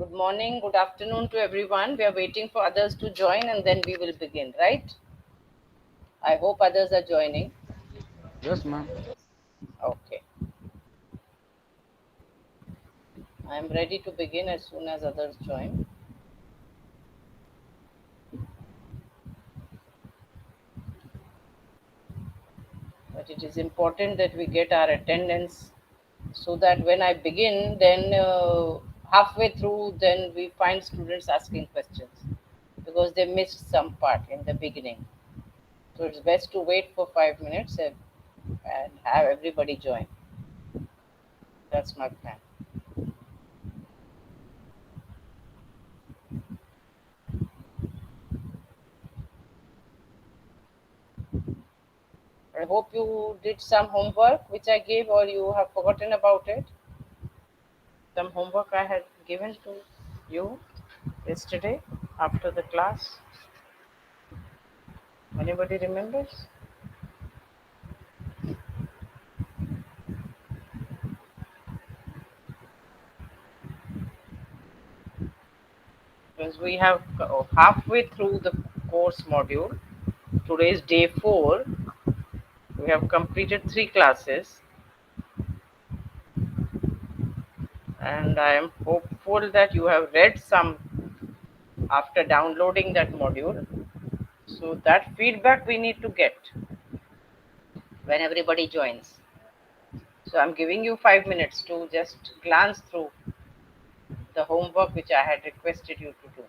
Good morning, good afternoon to everyone. We are waiting for others to join and then we will begin, right? I hope others are joining. Yes, ma'am. Okay. I am ready to begin as soon as others join. But it is important that we get our attendance so that when I begin, then halfway through, then we find students asking questions because they missed some part in the beginning. So it's best to wait for 5 minutes and have everybody join. That's my plan. I hope you did some homework which I gave, or you have forgotten about it. Some homework I had given to you yesterday after the class. Anybody remembers? Because we have halfway through the course module. Today is day 4. We have completed 3 classes, and I am hopeful that you have read some after downloading that module. So, that feedback we need to get when everybody joins. So I'm giving you 5 minutes to just glance through the homework which I had requested you to do.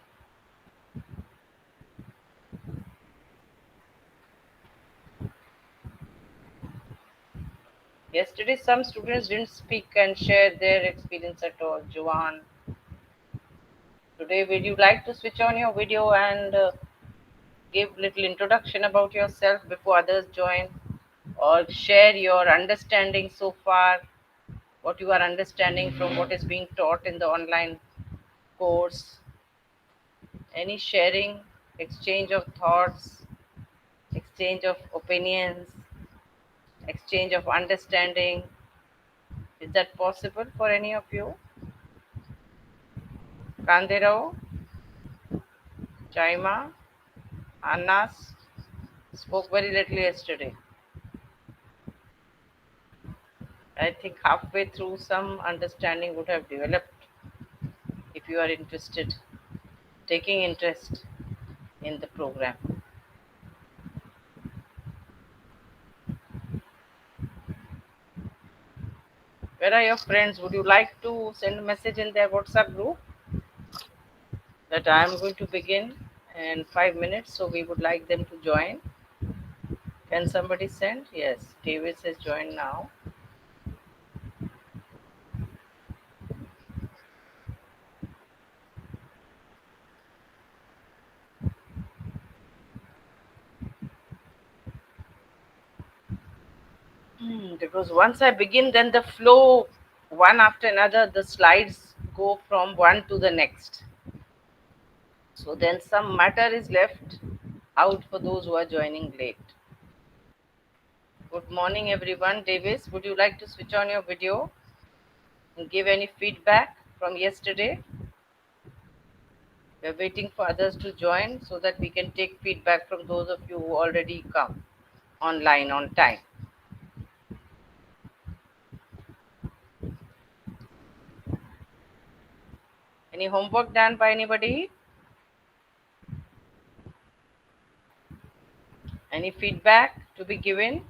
Yesterday, some students didn't speak and share their experience at all. Joanne, today, would you like to switch on your video and give little introduction about yourself before others join, or share your understanding so far, what you are understanding from what is being taught in the online course? Any sharing, exchange of thoughts, exchange of opinions, exchange of understanding. Is that possible for any of you? Kandirao, Chaima, Annas spoke very little yesterday. I think halfway through, some understanding would have developed if you are interested, taking interest in the program. Where are your friends? Would you like to send a message in their WhatsApp group that I am going to begin in 5 minutes? So we would like them to join. Can somebody send? Yes, Davis has joined now. Because once I begin, then the flow, one after another, the slides go from one to the next. So then some matter is left out for those who are joining late. Good morning, everyone. Davis, would you like to switch on your video and give any feedback from yesterday? We're waiting for others to join so that we can take feedback from those of you who already come online on time. Any homework done by anybody? Any feedback to be given?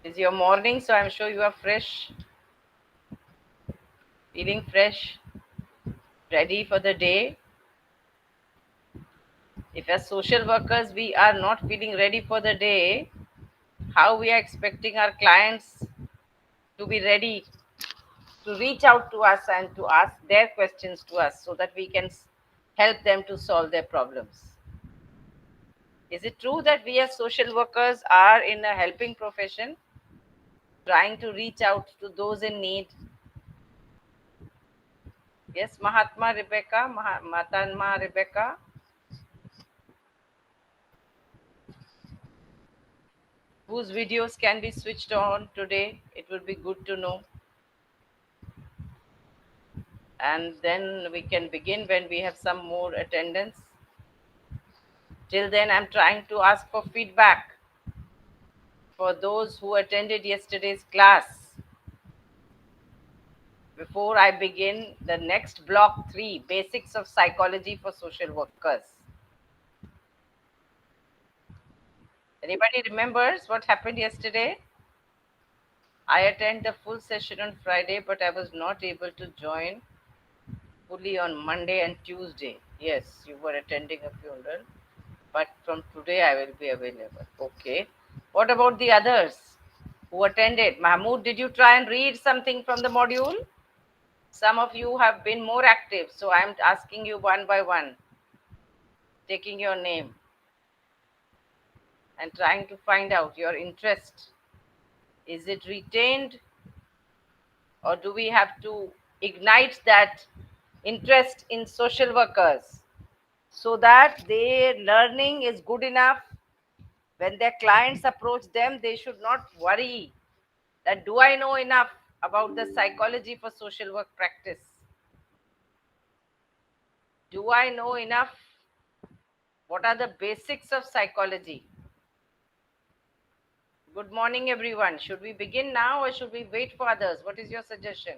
It's your morning, so I'm sure you are fresh, feeling fresh, ready for the day. If as social workers we are not feeling ready for the day, how we are expecting our clients to be ready to reach out to us and to ask their questions to us so that we can help them to solve their problems? Is it true that we as social workers are in a helping profession, trying to reach out to those in need? Yes, Mahatma Rebecca, Matanma Rebecca. Whose videos can be switched on today? It would be good to know. and then we can begin when we have some more attendance. Till then, I'm trying to ask for feedback for those who attended yesterday's class. Before I begin the next block 3, Basics of Psychology for Social Workers. Anybody remembers what happened yesterday? I attended the full session on Friday, but I was not able to join fully on Monday and Tuesday. Yes, you were attending a funeral, but from today I will be available. Okay. What about the others who attended? Mahmood, did you try and read something from the module? Some of you have been more active, so I'm asking you one by one, taking your name and trying to find out your interest. Is it retained, or do we have to ignite that interest in social workers so that their learning is good enough? When their clients approach them, they should not worry that do I know enough about the psychology for social work practice? Do I know enough? What are the basics of psychology? Good morning, everyone. Should we begin now or should we wait for others? What is your suggestion?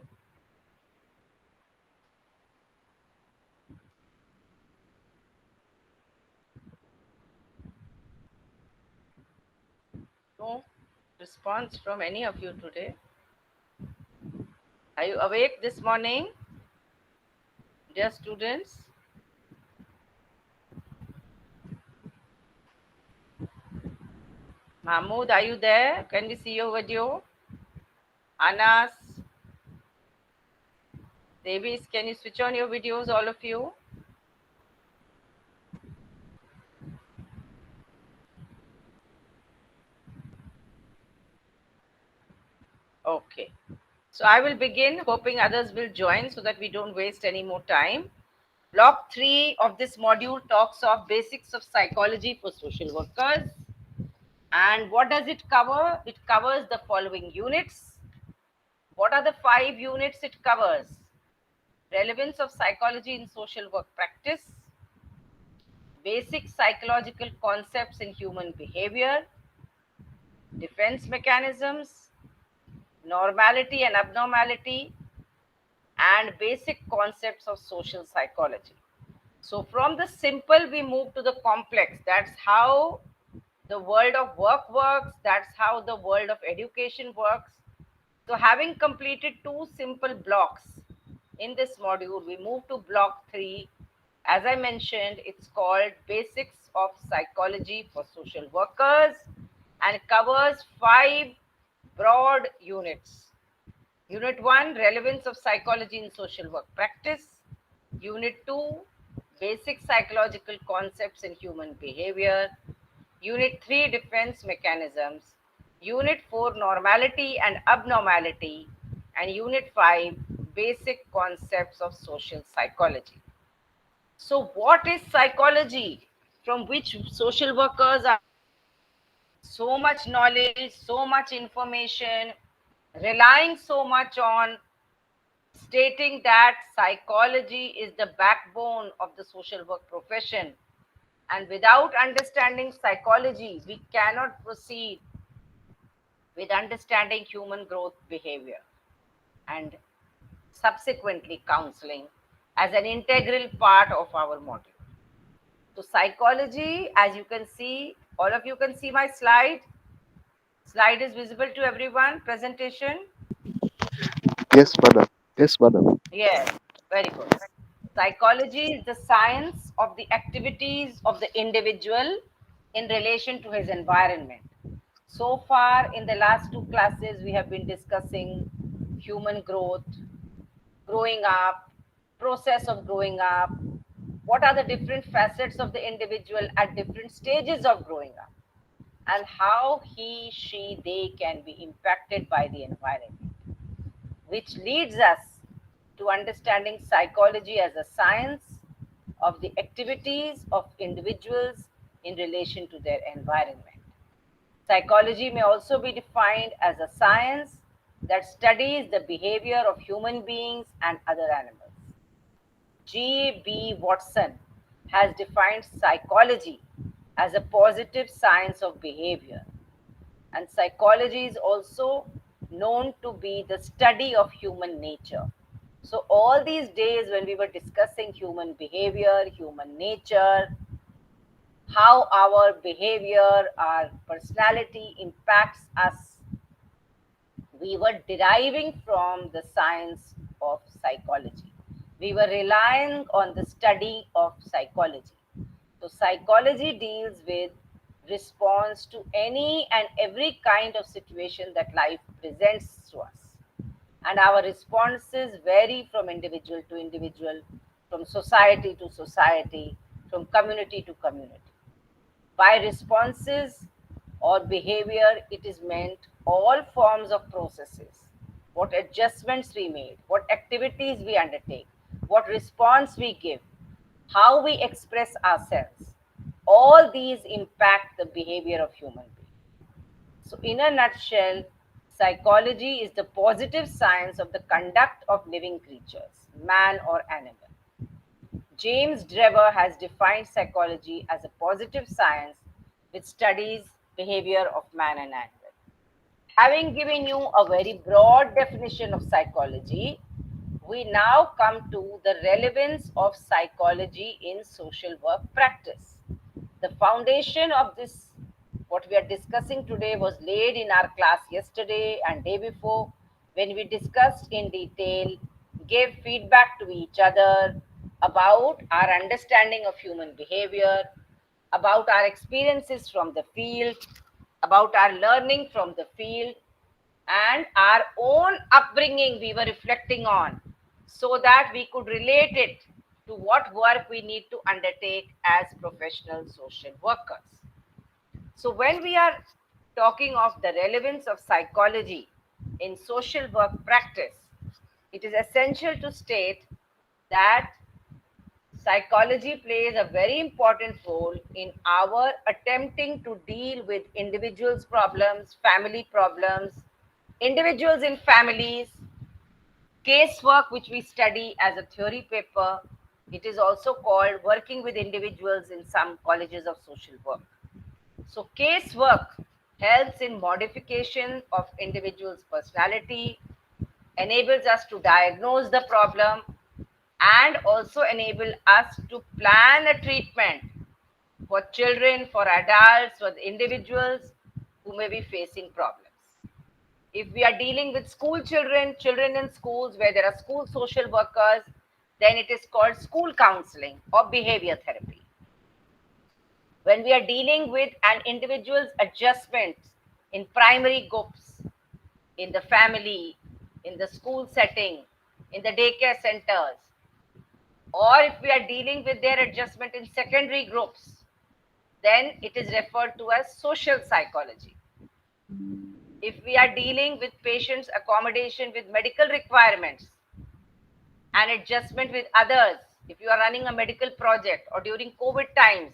No response from any of you today. Are you awake this morning, dear students? Mahmood, are you there? Can we see your video? Anas, Davies, can you switch on your videos, all of you? Okay. So I will begin, hoping others will join so that we don't waste any more time. Block 3 of this module talks of basics of psychology for social workers. And what does it cover? It covers the following units. What are the 5 units it covers? Relevance of psychology in social work practice, basic psychological concepts in human behavior, defense mechanisms, normality and abnormality, and basic concepts of social psychology. So, from the simple, we move to the complex. That's how the world of work works, that's how the world of education works. So, having completed 2 simple blocks in this module, we move to block 3. As I mentioned, it's called Basics of Psychology for Social Workers and covers 5 broad units. Unit 1, Relevance of Psychology in Social Work Practice. Unit 2, Basic Psychological Concepts in Human Behavior. Unit 3, Defense Mechanisms. Unit 4, Normality and Abnormality. And Unit 5, Basic Concepts of Social Psychology. So, what is psychology from which social workers are so much knowledge, so much information, relying so much on stating that psychology is the backbone of the social work profession. And without understanding psychology, we cannot proceed with understanding human growth behavior and subsequently counseling as an integral part of our module. So, psychology, as you can see, all of you can see my slide. Slide is visible to everyone. Presentation. Yes, madam. Yes, madam. Yes, very good. Psychology is the science of the activities of the individual in relation to his environment. So far, in the last 2 classes, we have been discussing human growth, growing up, process of growing up, what are the different facets of the individual at different stages of growing up, and how he, she, they can be impacted by the environment, which leads us to understanding psychology as a science of the activities of individuals in relation to their environment. Psychology may also be defined as a science that studies the behavior of human beings and other animals. G.B. Watson has defined psychology as a positive science of behavior. And psychology is also known to be the study of human nature. So, all these days when we were discussing human behavior, human nature, how our behavior, our personality impacts us, we were deriving from the science of psychology. We were relying on the study of psychology. So, psychology deals with response to any and every kind of situation that life presents to us. And our responses vary from individual to individual, from society to society, from community to community. By responses or behavior, it is meant all forms of processes, what adjustments we made, what activities we undertake, what response we give, how we express ourselves. All these impact the behavior of human beings. So, in a nutshell, psychology is the positive science of the conduct of living creatures, man or animal. James Drever has defined psychology as a positive science which studies behavior of man and animal. Having given you a very broad definition of psychology, we now come to the relevance of psychology in social work practice. The foundation of this, what we are discussing today, was laid in our class yesterday and day before when we discussed in detail, gave feedback to each other about our understanding of human behavior, about our experiences from the field, about our learning from the field, and our own upbringing we were reflecting on so that we could relate it to what work we need to undertake as professional social workers. So, when we are talking of the relevance of psychology in social work practice, it is essential to state that psychology plays a very important role in our attempting to deal with individuals' problems, family problems, individuals in families, casework, which we study as a theory paper. It is also called working with individuals in some colleges of social work. So, casework helps in modification of individuals' personality, enables us to diagnose the problem, and also enable us to plan a treatment for children, for adults, for the individuals who may be facing problems. If we are dealing with school children, children in schools where there are school social workers, then it is called school counseling or behavior therapy. When we are dealing with an individual's adjustments in primary groups, in the family, in the school setting, in the daycare centers, or if we are dealing with their adjustment in secondary groups, then it is referred to as social psychology. If we are dealing with patients' accommodation with medical requirements and adjustment with others, if you are running a medical project or during COVID times,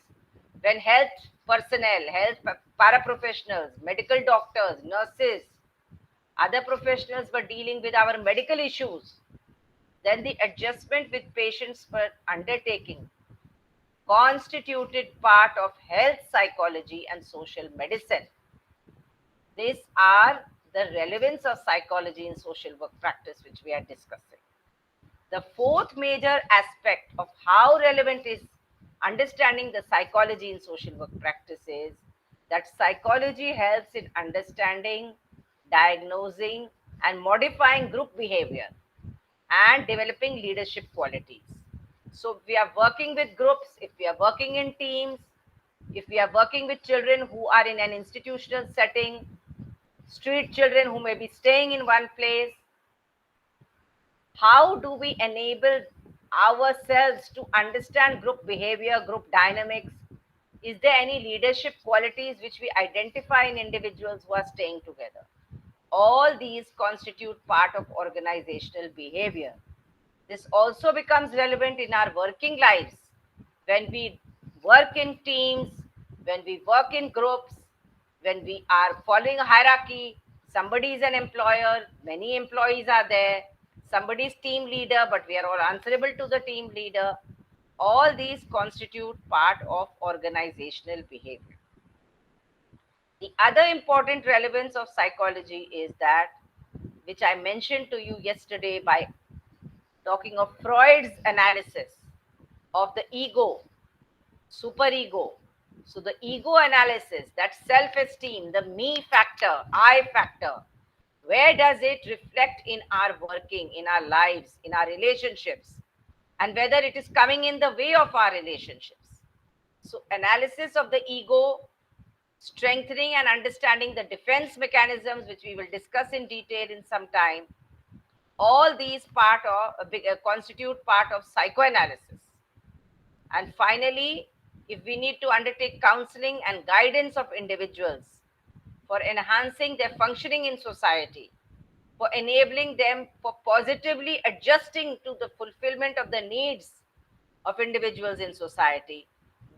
when health personnel, health paraprofessionals, medical doctors, nurses, other professionals were dealing with our medical issues, then the adjustment with patients were undertaking constituted part of health psychology and social medicine. These are the relevance of psychology in social work practice, which we are discussing. The fourth major aspect of how relevant is understanding the psychology in social work practice is that psychology helps in understanding, diagnosing, and modifying group behavior and developing leadership qualities. So, if we are working with groups, if we are working in teams, if we are working with children who are in an institutional setting, street children who may be staying in one place, how do we enable ourselves to understand group behavior, group dynamics? Is there any leadership qualities which we identify in individuals who are staying together? All these constitute part of organizational behavior. This also becomes relevant in our working lives when we work in teams, when we work in groups, when we are following a hierarchy. Somebody is an employer, many employees are there. somebody's team leader, but we are all answerable to the team leader. All these constitute part of organizational behavior. The other important relevance of psychology is that, which I mentioned to you yesterday by talking of Freud's analysis of the ego, superego. So, the ego analysis, that self esteem, the me factor, I factor, where does it reflect in our working, in our lives, in our relationships, and whether it is coming in the way of our relationships? So, analysis of the ego, strengthening and understanding the defense mechanisms, which we will discuss in detail in some time. All these constitute part of psychoanalysis. And finally, if we need to undertake counseling and guidance of individuals for enhancing their functioning in society, for enabling them for positively adjusting to the fulfillment of the needs of individuals in society,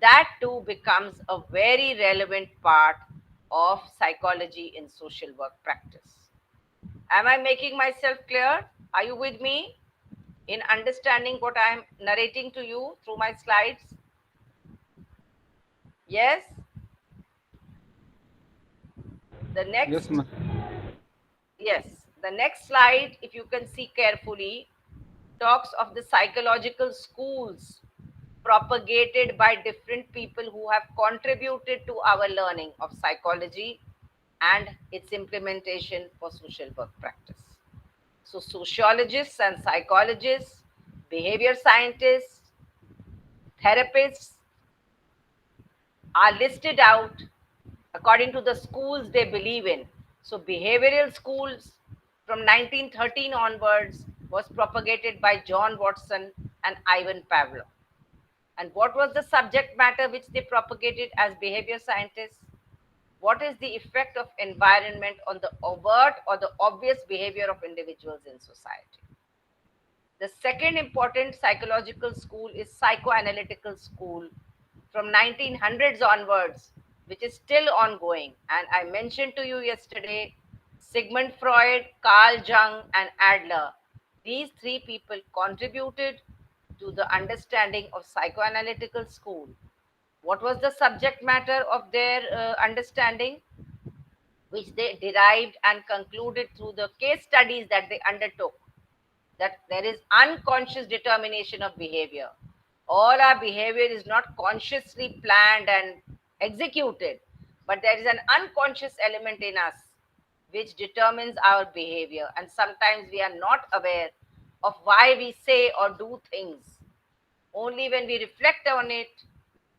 that too becomes a very relevant part of psychology in social work practice. Am I making myself clear? Are you with me in understanding what I am narrating to you through my slides? Yes? The Yes, next, ma'am. yes, the next slide, if you can see carefully, talks of the psychological schools propagated by different people who have contributed to our learning of psychology and its implementation for social work practice. So, sociologists and psychologists, behavior scientists, therapists are listed out according to the schools they believe in. So, behavioral schools from 1913 onwards was propagated by John Watson and Ivan Pavlov. And what was the subject matter which they propagated as behavior scientists? What is the effect of environment on the overt or the obvious behavior of individuals in society? The second important psychological school is psychoanalytical school from 1900s onwards, which is still ongoing. And I mentioned to you yesterday Sigmund Freud, Carl Jung, and Adler. These three people contributed to the understanding of psychoanalytical school. What was the subject matter of their understanding, which they derived and concluded through the case studies that they undertook? That there is unconscious determination of behavior. All our behavior is not consciously planned and executed, but there is an unconscious element in us which determines our behavior. And sometimes we are not aware of why we say or do things. Only when we reflect on it,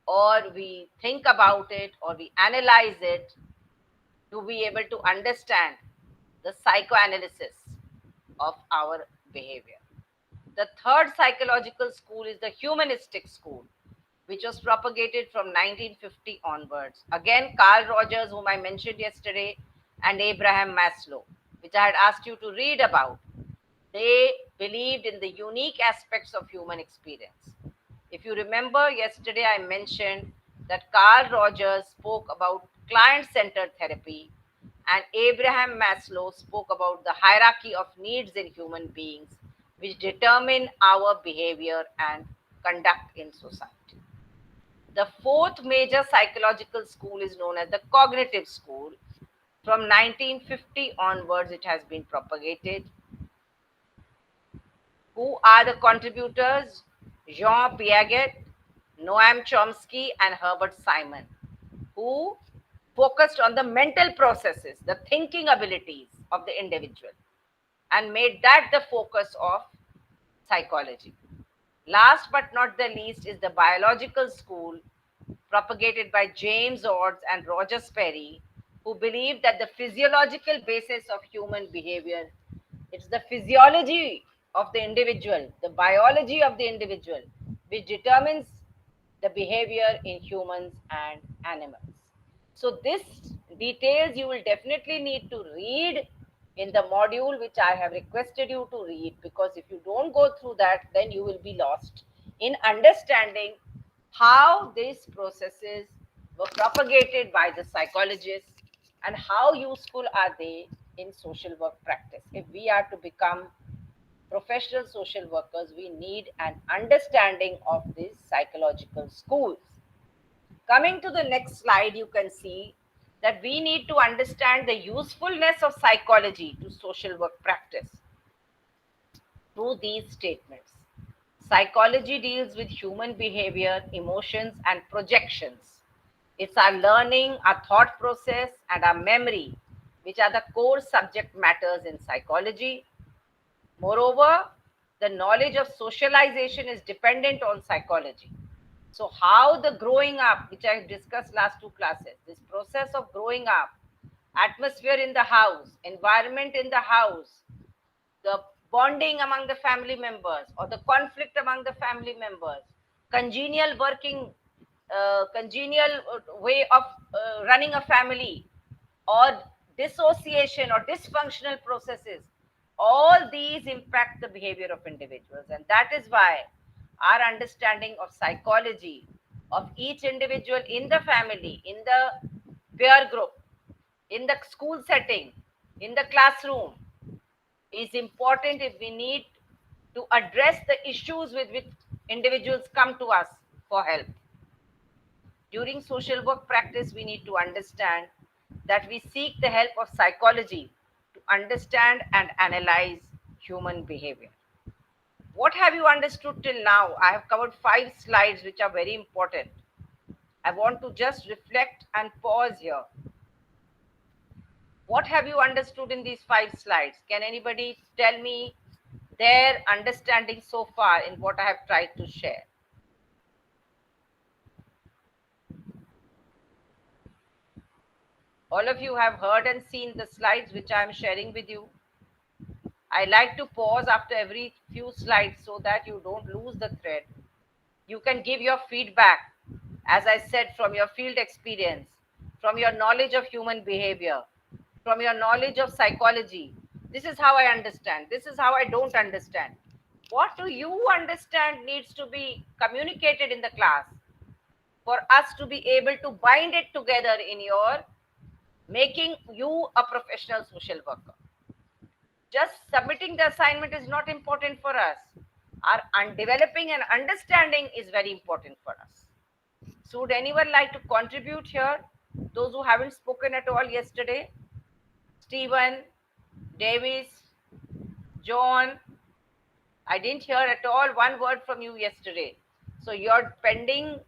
or we think about it, or we analyze it, do we able to understand the psychoanalysis of our behavior. The third psychological school is the humanistic school, which was propagated from 1950 onwards. Again, Carl Rogers, whom I mentioned yesterday, and Abraham Maslow, which I had asked you to read about. They believed in the unique aspects of human experience. If you remember, yesterday I mentioned that Carl Rogers spoke about client centered therapy, and Abraham Maslow spoke about the hierarchy of needs in human beings, which determine our behavior and conduct in society. The fourth major psychological school is known as the cognitive school. From 1950 onwards, it has been propagated. Who are the contributors? Jean Piaget, Noam Chomsky, and Herbert Simon, who focused on the mental processes, the thinking abilities of the individual, and made that the focus of psychology. Last but not the least is the biological school propagated by James Ords and Roger Sperry, who believed that the physiological basis of human behavior, it's the physiology of the individual, the biology of the individual, which determines the behavior in humans and animals. So this details you will definitely need to read in the module which I have requested you to read, because if you don't go through that, then you will be lost in understanding how these processes were propagated by the psychologists and how useful are they in social work practice if we are to become Professional social workers, we need an understanding of these psychological schools. Coming to the next slide, you can see that we need to understand the usefulness of psychology to social work practice through these statements. Psychology deals with human behavior, emotions, and projections. It's our learning, our thought process, and our memory, which are the core subject matters in psychology. Moreover, the knowledge of socialization is dependent on psychology. So, how the growing up, which I discussed last two classes, this process of growing up, atmosphere in the house, environment in the house, the bonding among the family members or the conflict among the family members, congenial working, congenial way of running a family, or dissociation or dysfunctional processes, all these impact the behavior of individuals. And that is why our understanding of psychology of each individual in the family, in the peer group, in the school setting, in the classroom, is important if we need to address the issues with which individuals come to us for help. During social work practice, we need to understand that we seek the help of psychology to understand and analyze human behavior. What have you understood till now? I have covered 5 slides which are very important. I want to just reflect and pause here. What have you understood in these 5 slides? Can anybody tell me their understanding so far in what I have tried to share? All of you have heard and seen the slides which I am sharing with you. I like to pause after every few slides so that you don't lose the thread. You can give your feedback, as I said, from your field experience, from your knowledge of human behavior, from your knowledge of psychology. This is how I understand. This is how I don't understand. What do you understand needs to be communicated in the class for us to be able to bind it together in your making you a professional social worker. Just submitting the assignment is not important for us. Our developing an understanding is very important for us. So, would anyone like to contribute here? Those who haven't spoken at all yesterday? Stephen, Davis, John, I didn't hear at all one word from you yesterday. So, your pending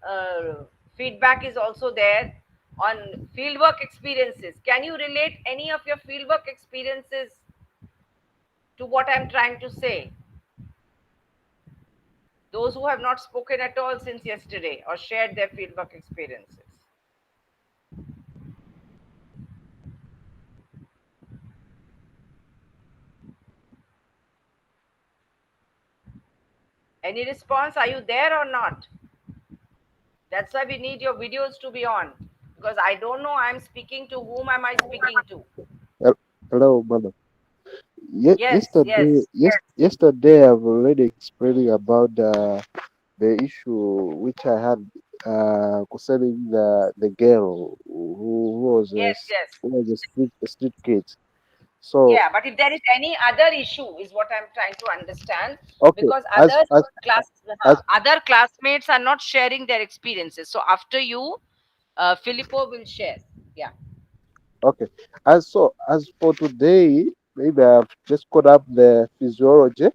feedback is also there on fieldwork experiences. Can you relate any of your fieldwork experiences to what I'm trying to say? Those who have not spoken at all since yesterday or shared their fieldwork experiences. Any response? Are you there or not? That's why we need your videos to be on because I don't know I'm speaking to whom am I speaking to. Hello, madam. Yes, yes, Yesterday I've already explaining about the issue which I had concerning the girl yes, yes. who was a street kid. So Yeah, but if there is any other issue, is what I'm trying to understand, okay, because as as class, as other classmates are not sharing their experiences. So after you, Filippo will share. Yeah. okay, as for today, maybe I've just caught up the physiology,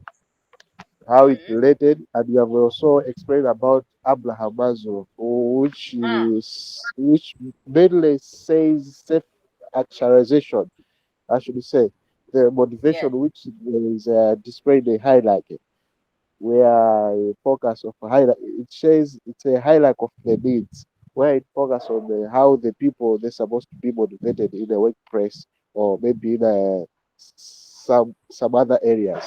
how it Hmm. related, and you have also explained about Abraham Maslow, Hmm. which mainly says self-actualization. I should say the motivation Yes. which is displayed in highlight, where a focus of highlight it says it's a highlight of the needs, where it focus on how the people they're supposed to be motivated in the workplace or maybe in some other areas.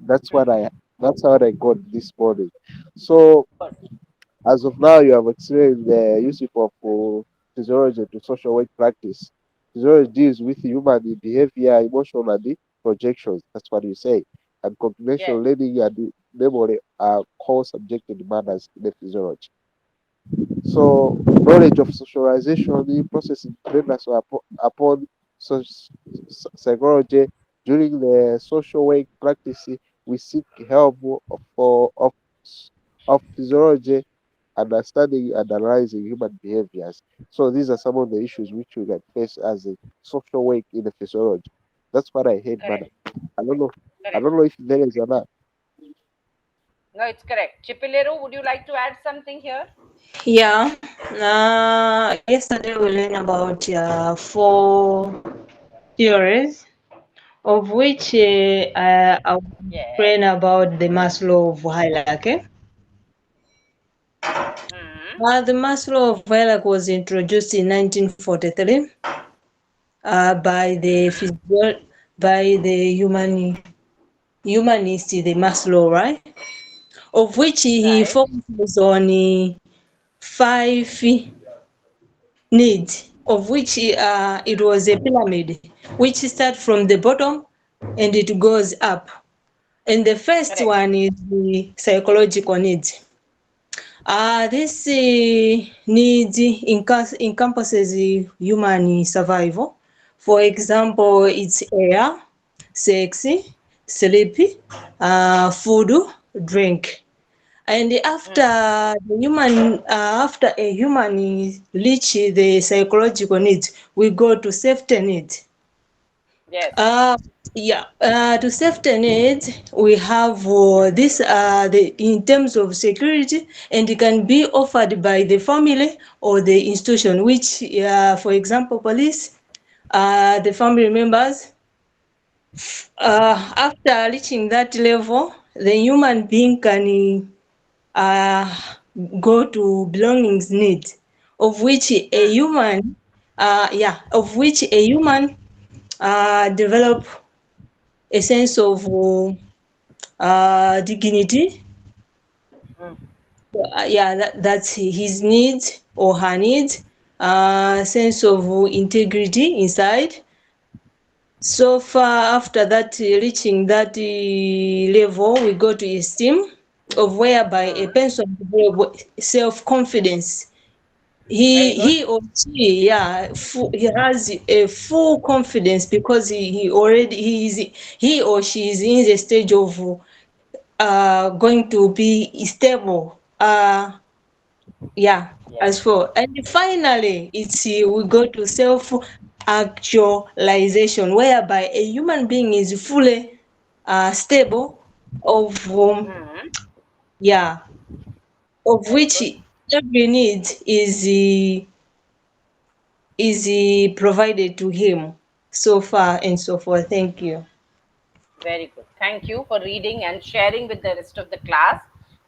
That's what I that's what I got this morning. So Good. as of now, you have experienced the use of physiology to social work practice. Physiology deals with human behavior, emotion, and projections. That's what you say. And Yes. comprehension, learning, and memory are core subjective matters in the physiology. So knowledge of socialization, the process dependence upon psychology during the social work practice. we seek help of physiology, understanding and analyzing human behaviors. So these are some of the issues which we can face as a social work in the physiology. That's what I hate, man. Correct. I don't know. I Correct. don't know if there is another. No, it's correct. Chipilero, would you like to add something here? Yeah. Yesterday we learned about four theories, of which I will Yes. explain about the Maslow of hierarchy. Hmm. The Maslow of hierarchy was introduced in 1943 Hmm. by the humanist, the Maslow, right? Of which he Right. focuses on five needs, of which it was a pyramid, which starts from the bottom and it goes up. And the first Correct. one is the psychological needs. This needs encompasses human survival. For example, Hmm. it's air, sex, sleep, food, drink. And Hmm. after a human reach the psychological needs, we go to safety needs. Yes. Uh, yeah, to safety needs, we have this the in terms of security, and it can be offered by the family or the institution, which, for example, police, the family members. After reaching that level, the human being can uh, go to belongings need, of which a Hmm. human, develop a sense of dignity. Hmm. That's his needs or her needs. Sense of integrity inside. So far, after that, reaching that level, we go to esteem, of whereby a Hmm. person develop self confidence. Very good. He or she, he has a full confidence because he or she is in the stage of going to be stable. Yeah, Yes. as for, and finally, it's we go to self actualization, whereby a human being is fully stable, of Hmm. yeah, of Very which good. every need is provided to him, so far and so forth. Thank you. Very good. Thank you for reading and sharing with the rest of the class.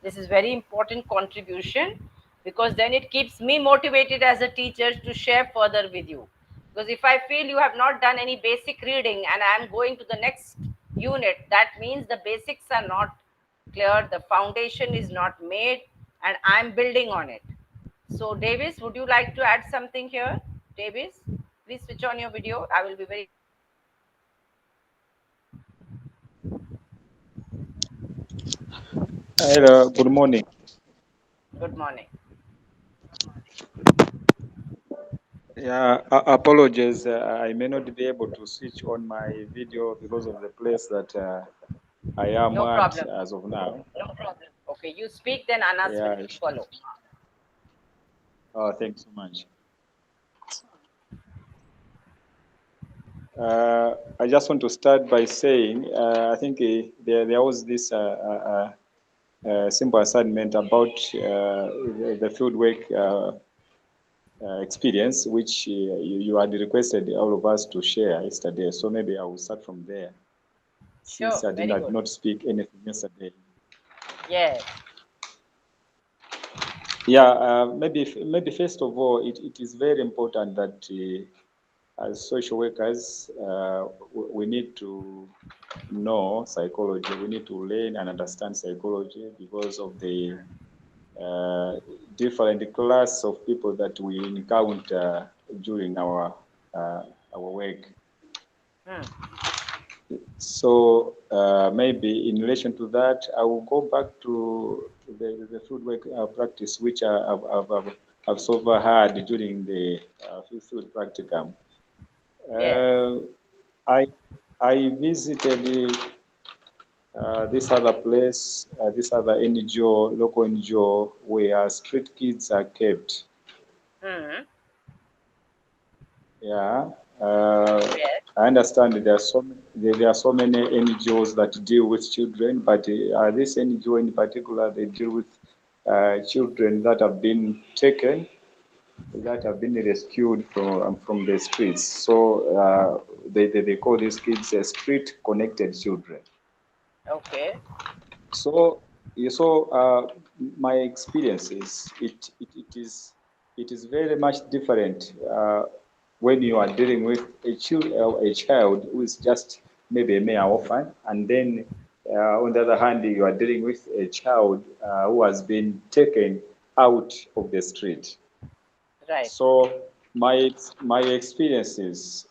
This is very important contribution because then it keeps me motivated as a teacher to share further with you. Because if I feel you have not done any basic reading and I am going to the next unit, that means the basics are not clear, the foundation is not made, and I'm building on it. So, Davis, would you like to add something here? Davis, please switch on your video. I will be very Hello, good morning. good morning. Yeah, apologies. I may not be able to switch on my video because of the place that I am No at problem. as of now. Okay, you speak, then Anas will Yeah, follow. thanks so much. I just want to start by saying I think there was this simple assignment about the field work experience, which you had requested all of us to share yesterday. So maybe I will start from there, since Sure, very I did good. not speak anything yesterday. Yes. Yeah, maybe first of all, it is very important that as social workers, we need to know psychology. We need to learn and understand psychology because of the uh, different class of people that we encounter during our work. Hmm. So maybe in relation to that, I will go back to the field work practice, which I've so far had during the field practicum. Yes. Uh, I I visited this other NGO, local NGO, where street kids are kept. Hmm. Yeah, uh, Yes. I understand there are so many NGOs that deal with children, but this NGO in particular, they deal with children that have been taken, that have been rescued from the streets. So they call these kids street connected children. Okay. So my experience is it is very much different when you are dealing with a child who is just maybe a mere orphan, and then on the other hand you are dealing with a child who has been taken out of the street. Right. So my experiences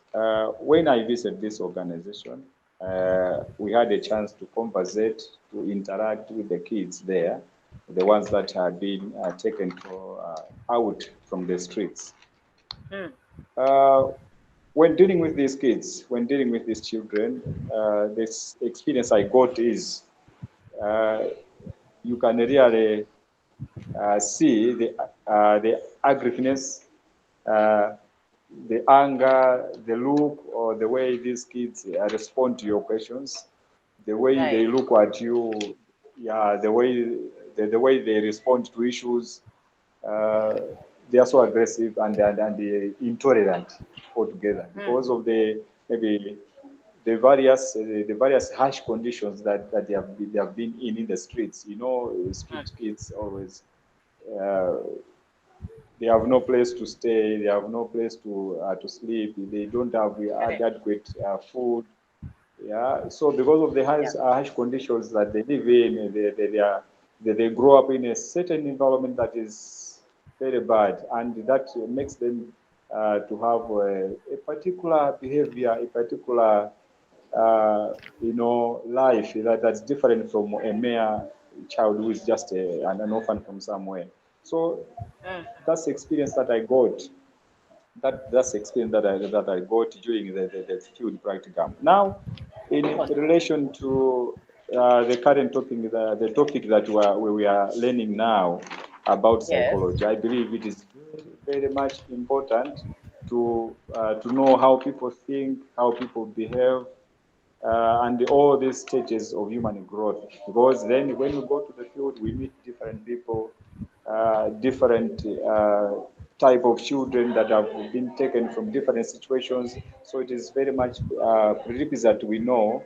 when I visited this organization, we had a chance to conversate, to interact with the kids there, the ones that had been taken out from the streets. Hmm. Uh, when dealing with these kids, when dealing with these children, this experience I got is uh, you can really see the aggressiveness, uh, the anger, the look, or the way these kids respond to your questions, the way Right. they look at you, yeah, the way they respond to issues. Uh, they are so aggressive and they intolerant altogether Hmm. because of the maybe the various harsh conditions that they have been in the streets. You know, Hmm. street kids always uh, they have no place to stay, they have no place to sleep, they don't have Correct. adequate food. Yeah, so because of the Yeah. harsh conditions that they live in, they grow up in a certain environment that is very bad, and that makes them to have a particular behavior, a particular uh, life that's different from a mere child who is just an orphan from somewhere. So Hmm. that's the experience that I got. That's the experience that I got during the field practicum. Now, in relation to the current topic, the topic that we are learning now about Yes. psychology, I believe it is very, very much important to know how people think, how people behave, and all these stages of human growth. Because then when we go to the field, we meet different people, different type of children that have been taken from different situations. So it is very much prerequisite we know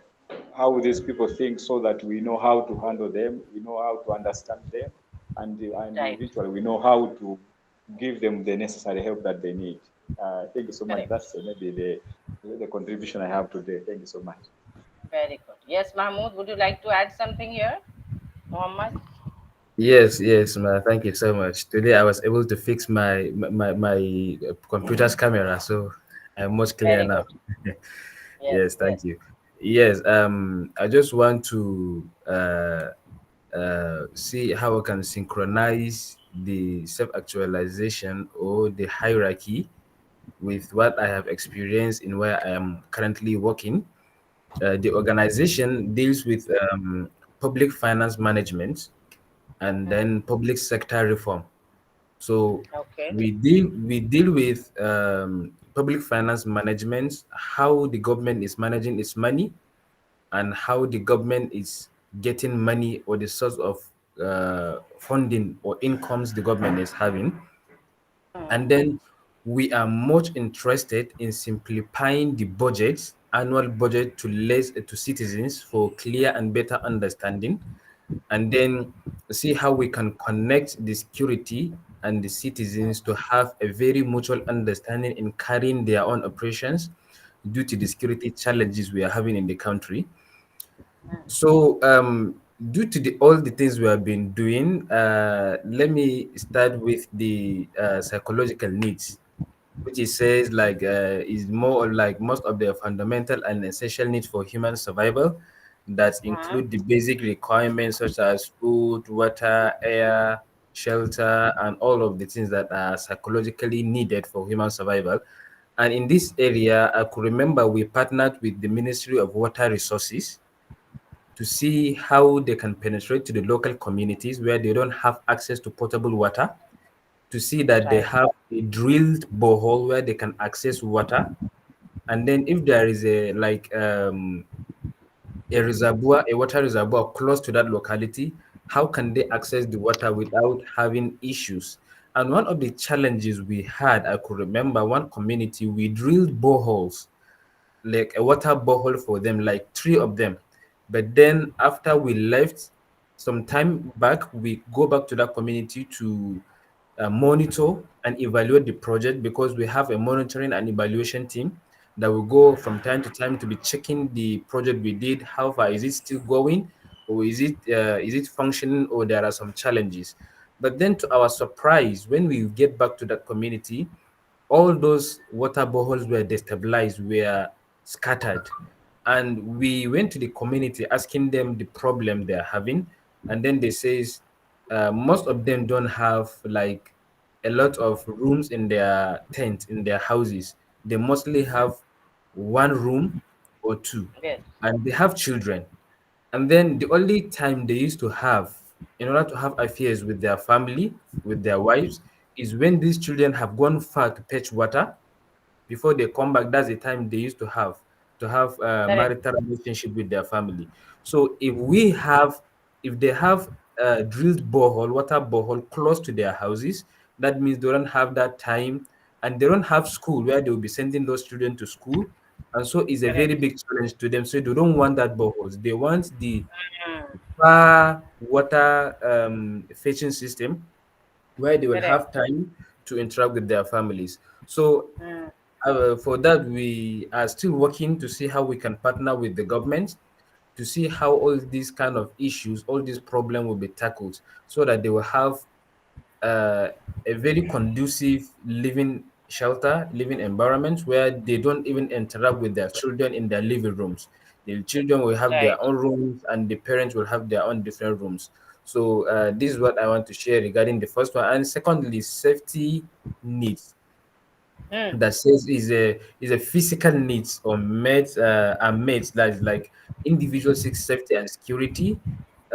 how these people think so that we know how to handle them, we know how to understand them, and Right. eventually we know how to give them the necessary help that they need. Thank you so much. Correct. That's maybe the contribution I have today. Thank you so much. Very good. Yes, Mahmoud, would you like to add something here? Mohammed? Yes, yes, ma. Thank you so much. Today I was able to fix my computer's camera, so I'm much clear Very now. good. Yes, Yes, yes. thank you. Yes, I just want to see how I can synchronize the self-actualization or the hierarchy with what I have experienced in where I am currently working. The organization deals with public finance management and Hmm. then public sector reform. So Okay. we deal with public finance management, how the government is managing its money, and how the government is getting money or the source of funding or incomes the government is having. Hmm. And then we are much interested in simplifying the budget, annual budget to less to citizens for clear and better understanding, and then see how we can connect the security and the citizens to have a very mutual understanding in carrying their own operations due to the security challenges we are having in the country. So, due to all the things we have been doing, let me start with the psychological needs, which it says like is more of like most of the fundamental and essential needs for human survival that Hmm. include the basic requirements such as food, water, air, shelter, and all of the things that are psychologically needed for human survival. And in this area, I could remember we partnered with the Ministry of Water Resources to see how they can penetrate to the local communities where they don't have access to potable water, to see that they Right. have a drilled borehole where they can access water. And then if there is a reservoir, a water reservoir close to that locality, how can they access the water without having issues? And one of the challenges we had, I could remember one community, we drilled boreholes, like a water borehole for them, like three of them. But then after we left, some time back, we go back to that community to monitor and evaluate the project, because we have a monitoring and evaluation team that will go from time to time to be checking the project we did. How far is it still going, or is it functioning, or there are some challenges? But then, to our surprise, when we get back to that community, all those water boreholes were destabilized, were scattered. And we went to the community asking them the problem they're having. And then they says most of them don't have like a lot of rooms in their tent, in their houses. They mostly have one room or two, Yes. and they have children. And then the only time they used to have, in order to have affairs with their family, with their wives, is when these children have gone far to fetch water. Before they come back, that's the time they used to have a Correct. marital relationship with their family. So if they have a drilled borehole, water borehole close to their houses, that means they don't have that time, and they don't have school where they will be sending those children to school. And so it's a very Correct. big challenge to them. So they don't want that boreholes. They want the Mm. far water fetching system where they will Correct. have time to interact with their families. So Mm. for that, we are still working to see how we can partner with the government to see how all these kind of issues, all these problems will be tackled, so that they will have uh, a very conducive living shelter, living environment where they don't even interact with their children in their living rooms. The children will have their Right. own rooms, and the parents will have their own different rooms. So this is what I want to share regarding the first one. And secondly, safety needs, Mm. that says is a physical needs or mates and mates, that is like individual seek safety and security,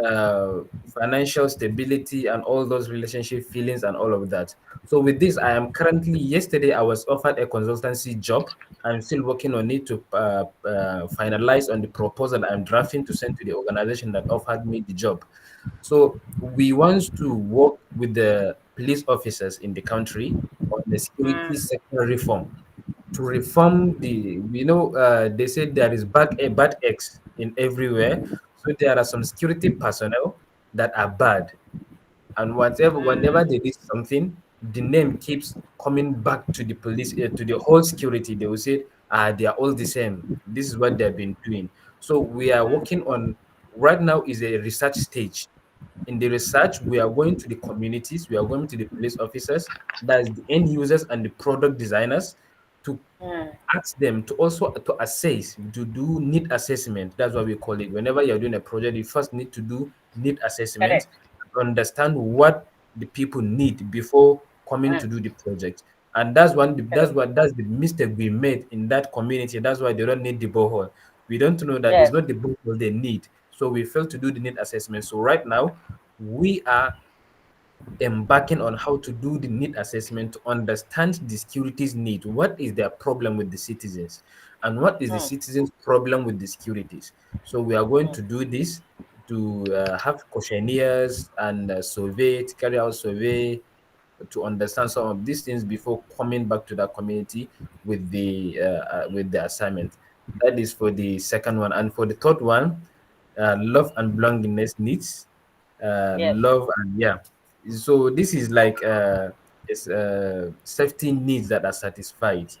uh financial stability, and all those relationship feelings and all of that. So with this, I am currently, yesterday I was offered a consultancy job. I'm still working on it to finalize on the proposal I'm drafting to send to the organization that offered me the job. So we want to work with the police officers in the country on the security Mm. sector reform, to reform the, they said there is bad eggs in everywhere. So there are some security personnel that are bad, and whenever they did something, the name keeps coming back to the police, to the whole security. They will say, they are all the same. This is what they've been doing. So we are working on, right now is a research stage. In the research, we are going to the communities, we are going to the police officers, that is the end users and the product designers, to Mm. ask them to also to assess, to do need assessment. That's what we call it. Whenever you're doing a project, you first need to do need assessment, Correct. understand what the people need before coming Mm. to do the project. And Correct. that's the mistake we made in that community. That's why they don't need the borehole. We don't know that it's Yes. not the borehole they need. So we failed to do the need assessment. So right now we are embarking on how to do the need assessment to understand the securities need. What is their problem with the citizens, and what is the Mm. citizens' problem with the securities? So we are going Mm. to do this to have questionnaires and survey, to carry out survey to understand some of these things before coming back to that community with the assignment. That is for the second one, and for the third one, love and belongingness needs, Yes. love and yeah. So this is like safety needs that are satisfied,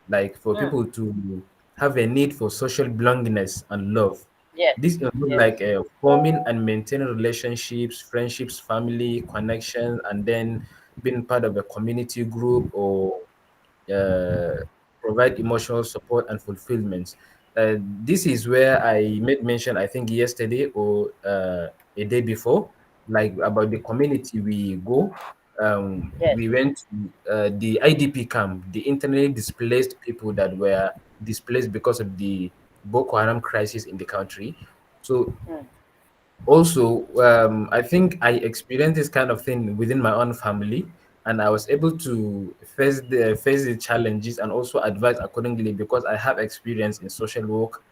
like for Mm. people to have a need for social belongingness and love. Yes. This includes Yes. like forming and maintaining relationships, friendships, family connections, and then being part of a community group, or uh, provide emotional support and fulfillment. This is where I made mention, I think yesterday or a day before, like about the community we go. Yes. We went to the IDP camp, the internally displaced people that were displaced because of the Boko Haram crisis in the country. So Mm. Also, I think I experienced this kind of thing within my own family, and I was able to face the challenges and also advise accordingly because I have experience in social work,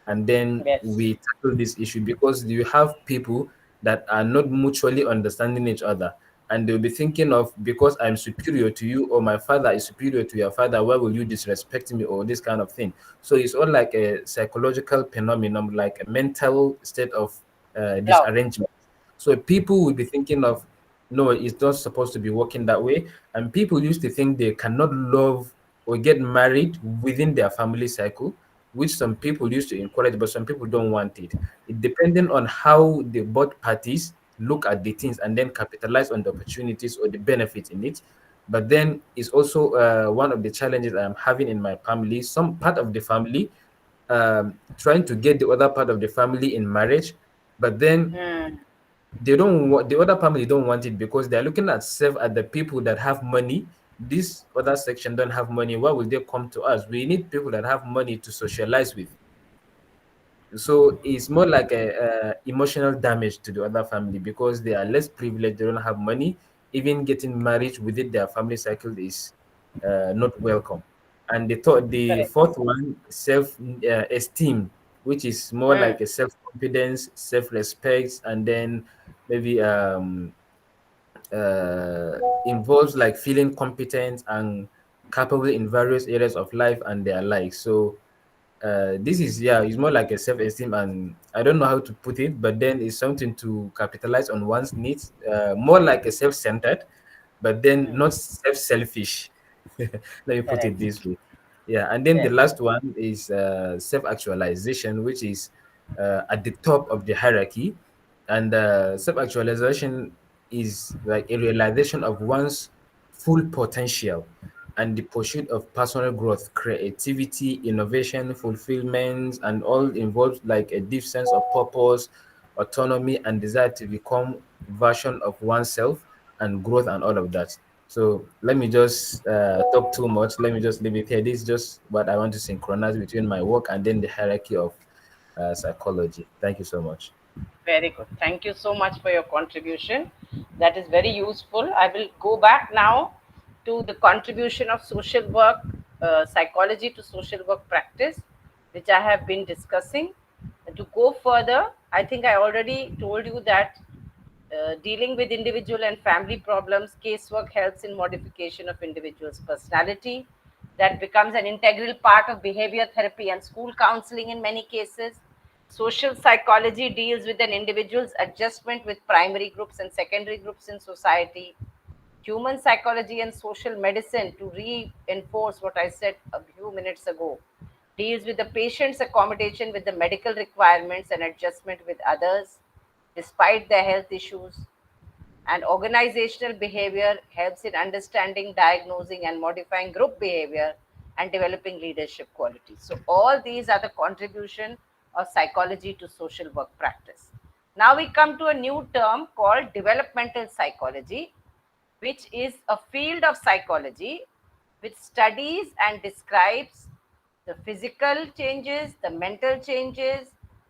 and then Yes. we tackle this issue because you have people that are not mutually understanding each other, and they'll be thinking of, because I'm superior to you or my father is superior to your father, why will you disrespect me, or this kind of thing. So it's all like a psychological phenomenon, like a mental state of Love. disarrangement. So people will be thinking of, no, it's not supposed to be working that way. And people used to think they cannot love or get married within their family cycle, which some people used to encourage, but some people don't want it. It depending on how the both parties look at the things and then capitalize on the opportunities or the benefits in it. But then it's also one of the challenges I'm having in my family. Some part of the family trying to get the other part of the family in marriage, but then Hmm. they don't want, the other family don't want it because they're looking at self at the people that have money. This other section don't have money. Why will they come to us? We need people that have money to socialize with. So it's more like a emotional damage to the other family because they are less privileged. They don't have money. Even getting married within their family cycle is not welcome. And the Correct. fourth one, self esteem, which is more Hmm. like a self confidence, self respect, and then maybe involves like feeling competent and capable in various areas of life and their lives. So this is, yeah, it's more like a self-esteem, and I don't know how to put it, but then it's something to capitalize on one's needs, more like a self-centered, but then Hmm. not selfish. Let me put it Correct. this way. Yeah, and then the Yes. last one is self-actualization, which is at the top of the hierarchy. And self-actualization is like a realization of one's full potential and the pursuit of personal growth, creativity, innovation, fulfillment, and all involves like a deep sense of purpose, autonomy, and desire to become version of oneself and growth and all of that. So let me just talk too much. Let me just leave it here. This is just what I want to synchronize between my work and then the hierarchy of psychology. Thank you so much. Very good. Thank you so much for your contribution. That is very useful. I will go back now to the contribution of social work, psychology to social work practice, which I have been discussing. To go further, I think I already told you that dealing with individual and family problems, casework helps in modification of individual's personality. That becomes an integral part of behavior therapy and school counseling in many cases. Social psychology deals with an individual's adjustment with primary groups and secondary groups in society. Human psychology and social medicine, to reinforce what I said a few minutes ago, deals with the patient's accommodation with the medical requirements and adjustment with others despite their health issues. And organizational behavior helps in understanding, diagnosing, and modifying group behavior and developing leadership qualities. So, all these are the contribution of psychology to social work practice. Now, we come to a new term called developmental psychology, which is a field of psychology which studies and describes the physical changes, the mental changes,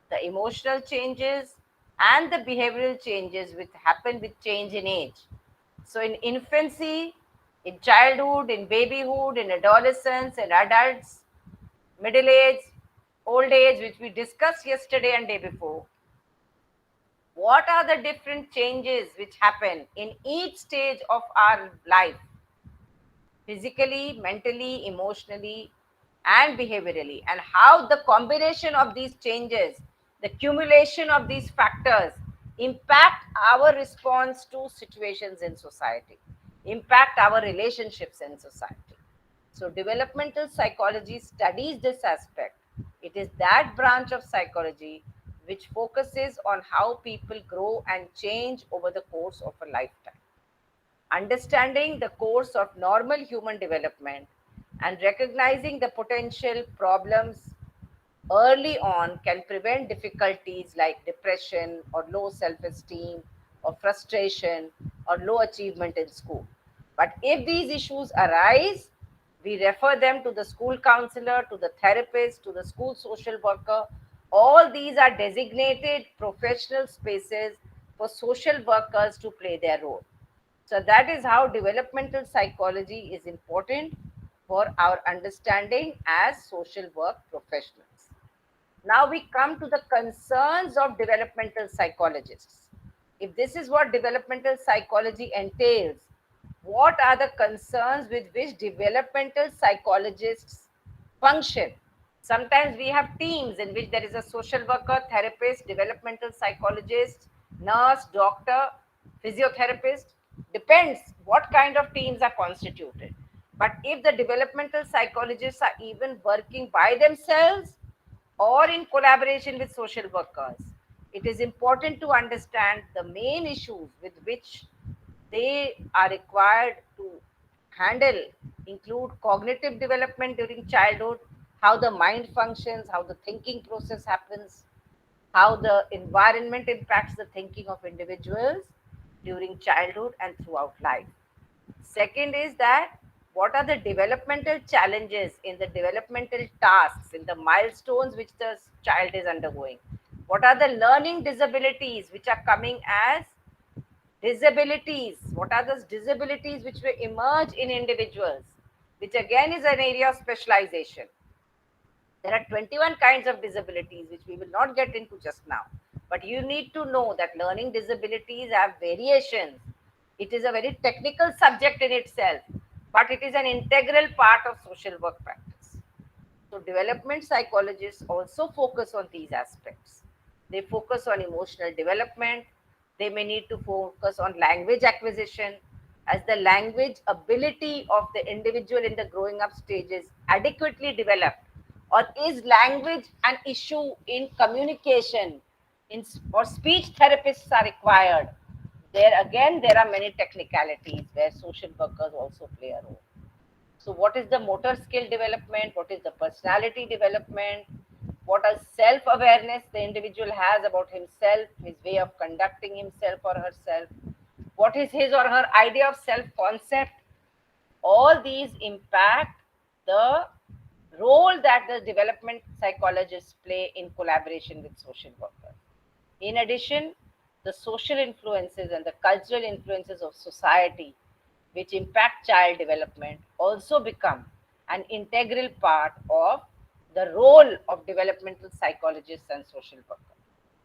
the emotional changes, and the behavioral changes which happen with change in age. So, in infancy, in childhood, in babyhood, in adolescence, in adults, middle age, old age, which we discussed yesterday and day before, what are the different changes which happen in each stage of our life, physically, mentally, emotionally, and behaviorally, and how the combination of these changes, the accumulation of these factors, impact our response to situations in society, impact our relationships in society. So, developmental psychology studies this aspect. It is that branch of psychology which focuses on how people grow and change over the course of a lifetime. Understanding the course of normal human development and recognizing the potential problems early on can prevent difficulties like depression or low self esteem or frustration or low achievement in school. But if these issues arise, we refer them to the school counselor, to the therapist, to the school social worker, All these are designated professional spaces for social workers to play their role. So, that is how developmental psychology is important for our understanding as social work professionals. Now we come to the concerns of developmental psychologists. If this is what developmental psychology entails, what are the concerns with which developmental psychologists function? Sometimes we have teams in which there is a social worker, therapist, developmental psychologist, nurse, doctor, physiotherapist. Depends what kind of teams are constituted. But if the developmental psychologists are even working by themselves or in collaboration with social workers, it is important to understand the main issues with which they are required to handle include cognitive development during childhood, how the mind functions, how the thinking process happens, how the environment impacts the thinking of individuals during childhood and throughout life. Second is that what are the developmental challenges in the developmental tasks, in the milestones which the child is undergoing? What are the learning disabilities which are coming as disabilities? What are those disabilities which will emerge in individuals, which again is an area of specialization? There are 21 kinds of disabilities which we will not get into just now. But you need to know that learning disabilities have variations. It is a very technical subject in itself, but it is an integral part of social work practice. So, development psychologists also focus on these aspects. They focus on emotional development. They may need to focus on language acquisition, as the language ability of the individual in the growing up stages adequately developed, or is language an issue in communication, in or speech therapists are required. There again, there are many technicalities where social workers also play a role. So, what is the motor skill development? What is the personality development? What is self awareness the individual has about himself, his way of conducting himself or herself? What is his or her idea of self concept? All these impact the role that the development psychologists play in collaboration with social workers. In addition, the social influences and the cultural influences of society, which impact child development, also become an integral part of the role of developmental psychologists and social workers.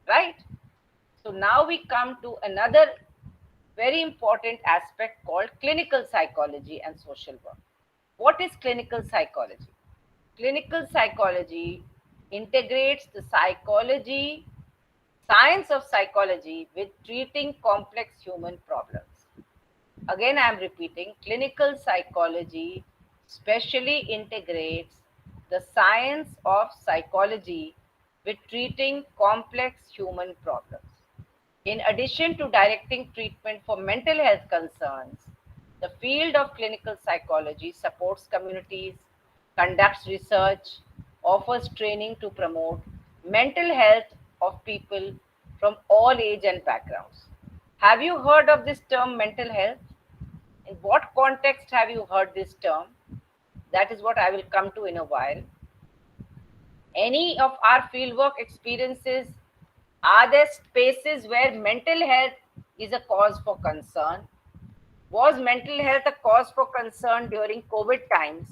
Right? So now we come to another very important aspect called clinical psychology and social work. What is clinical psychology? Clinical psychology integrates the psychology, science of psychology, with treating complex human problems. Again, I am repeating, clinical psychology specially integrates the science of psychology with treating complex human problems. In addition to directing treatment for mental health concerns, the field of clinical psychology supports communities, conducts research, offers training to promote mental health of people from all age and backgrounds. Have you heard of this term mental health? In what context have you heard this term? That is what I will come to in a while. Any of our fieldwork experiences, are there spaces where mental health is a cause for concern? Was mental health a cause for concern during COVID times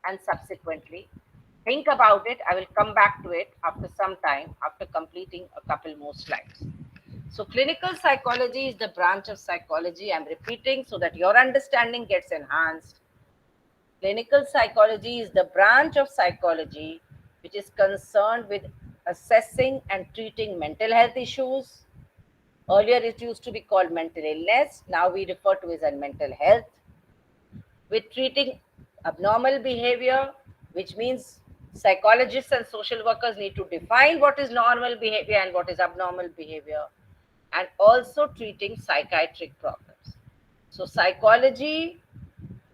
and subsequently? Think about it. I will come back to it after some time, after completing a couple more slides. So, clinical psychology is the branch of psychology. I'm repeating so that your understanding gets enhanced. Clinical psychology is the branch of psychology which is concerned with assessing and treating mental health issues. Earlier, it used to be called mental illness. Now we refer to it as mental health. With treating abnormal behavior, which means psychologists and social workers need to define what is normal behavior and what is abnormal behavior, and also treating psychiatric problems. So, psychology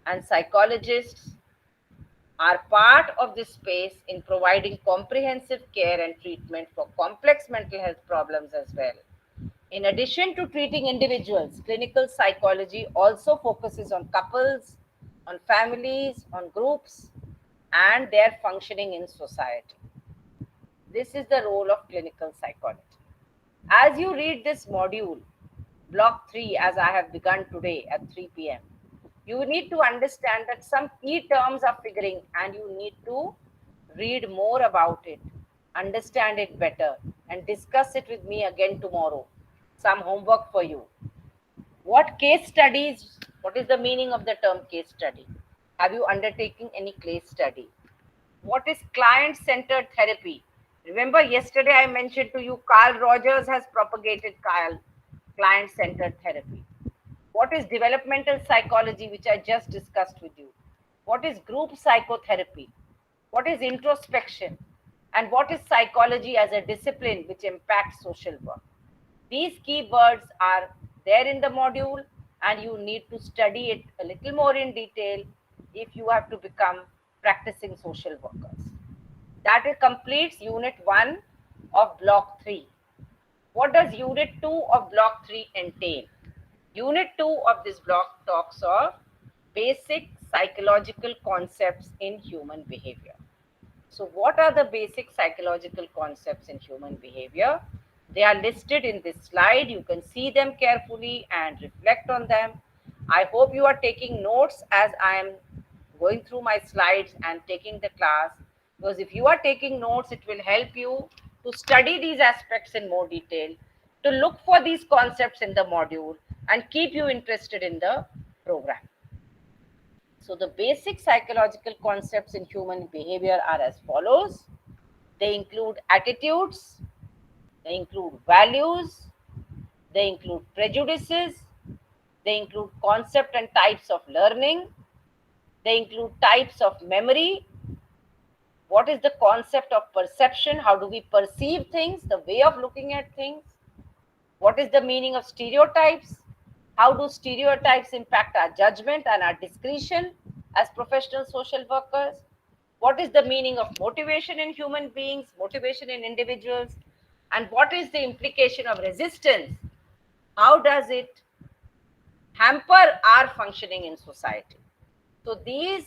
and psychologists are part of this space in providing comprehensive care and treatment for complex mental health problems as well. In addition to treating individuals, clinical psychology also focuses on couples, on families, on groups, and their functioning in society. This is the role of clinical psychology. As you read this module, block 3, as I have begun today at 3 p.m., you need to understand that some key terms are figuring and you need to read more about it, understand it better, and discuss it with me again tomorrow. Some homework for you. What case studies? What is the meaning of the term case study? Have you undertaken any case study? What is client centered therapy? Remember, yesterday I mentioned to you Carl Rogers has propagated client centered therapy. What is developmental psychology, which I just discussed with you? What is group psychotherapy? What is introspection? And what is psychology as a discipline which impacts social work? These keywords are there in the module, and you need to study it a little more in detail if you have to become practicing social workers. That completes Unit 1 of Block 3. What does Unit 2 of Block 3 entail? Unit 2 of this block talks of basic psychological concepts in human behavior. So, what are the basic psychological concepts in human behavior? They are listed in this slide. You can see them carefully and reflect on them. I hope you are taking notes as I am going through my slides and taking the class, because if you are taking notes, it will help you to study these aspects in more detail, to look for these concepts in the module, and keep you interested in the program. So, the basic psychological concepts in human behavior are as follows. They include attitudes, they include values, they include prejudices, they include concept and types of learning, they include types of memory. What is the concept of perception? How do we perceive things? The way of looking at things. What is the meaning of stereotypes? How do stereotypes impact our judgment and our discretion as professional social workers? What is the meaning of motivation in human beings, motivation in individuals? And what is the implication of resistance? How does it hamper our functioning in society? So, these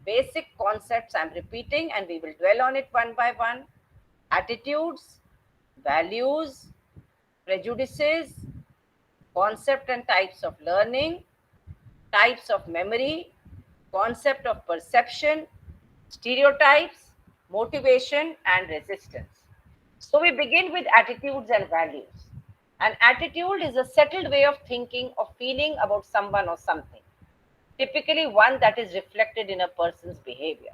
basic concepts I'm repeating, and we will dwell on it one by one. Attitudes, values, prejudices, concept and types of learning, types of memory, concept of perception, stereotypes, motivation, and resistance. So we begin with attitudes and values. An attitude is a settled way of thinking or feeling about someone or something, typically one that is reflected in a person's behavior.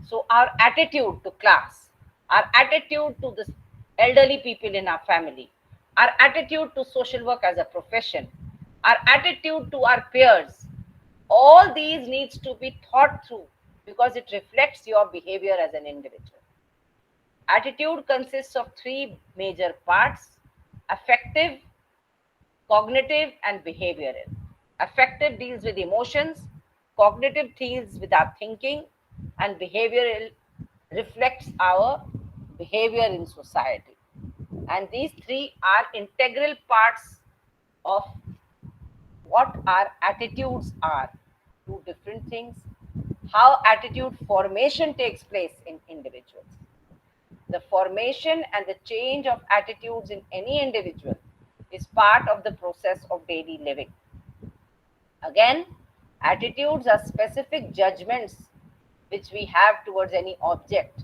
So, our attitude to class, our attitude to the elderly people in our family, our attitude to social work as a profession, our attitude to our peers, all these needs to be thought through because it reflects your behavior as an individual. Attitude consists of three major parts: affective, cognitive, and behavioral. Affective deals with emotions, cognitive deals with our thinking, and behavioral reflects our behavior in society. And these three are integral parts of what our attitudes are. Two different things. How attitude formation takes place in individuals. The formation and the change of attitudes in any individual is part of the process of daily living. Again, attitudes are specific judgments which we have towards any object,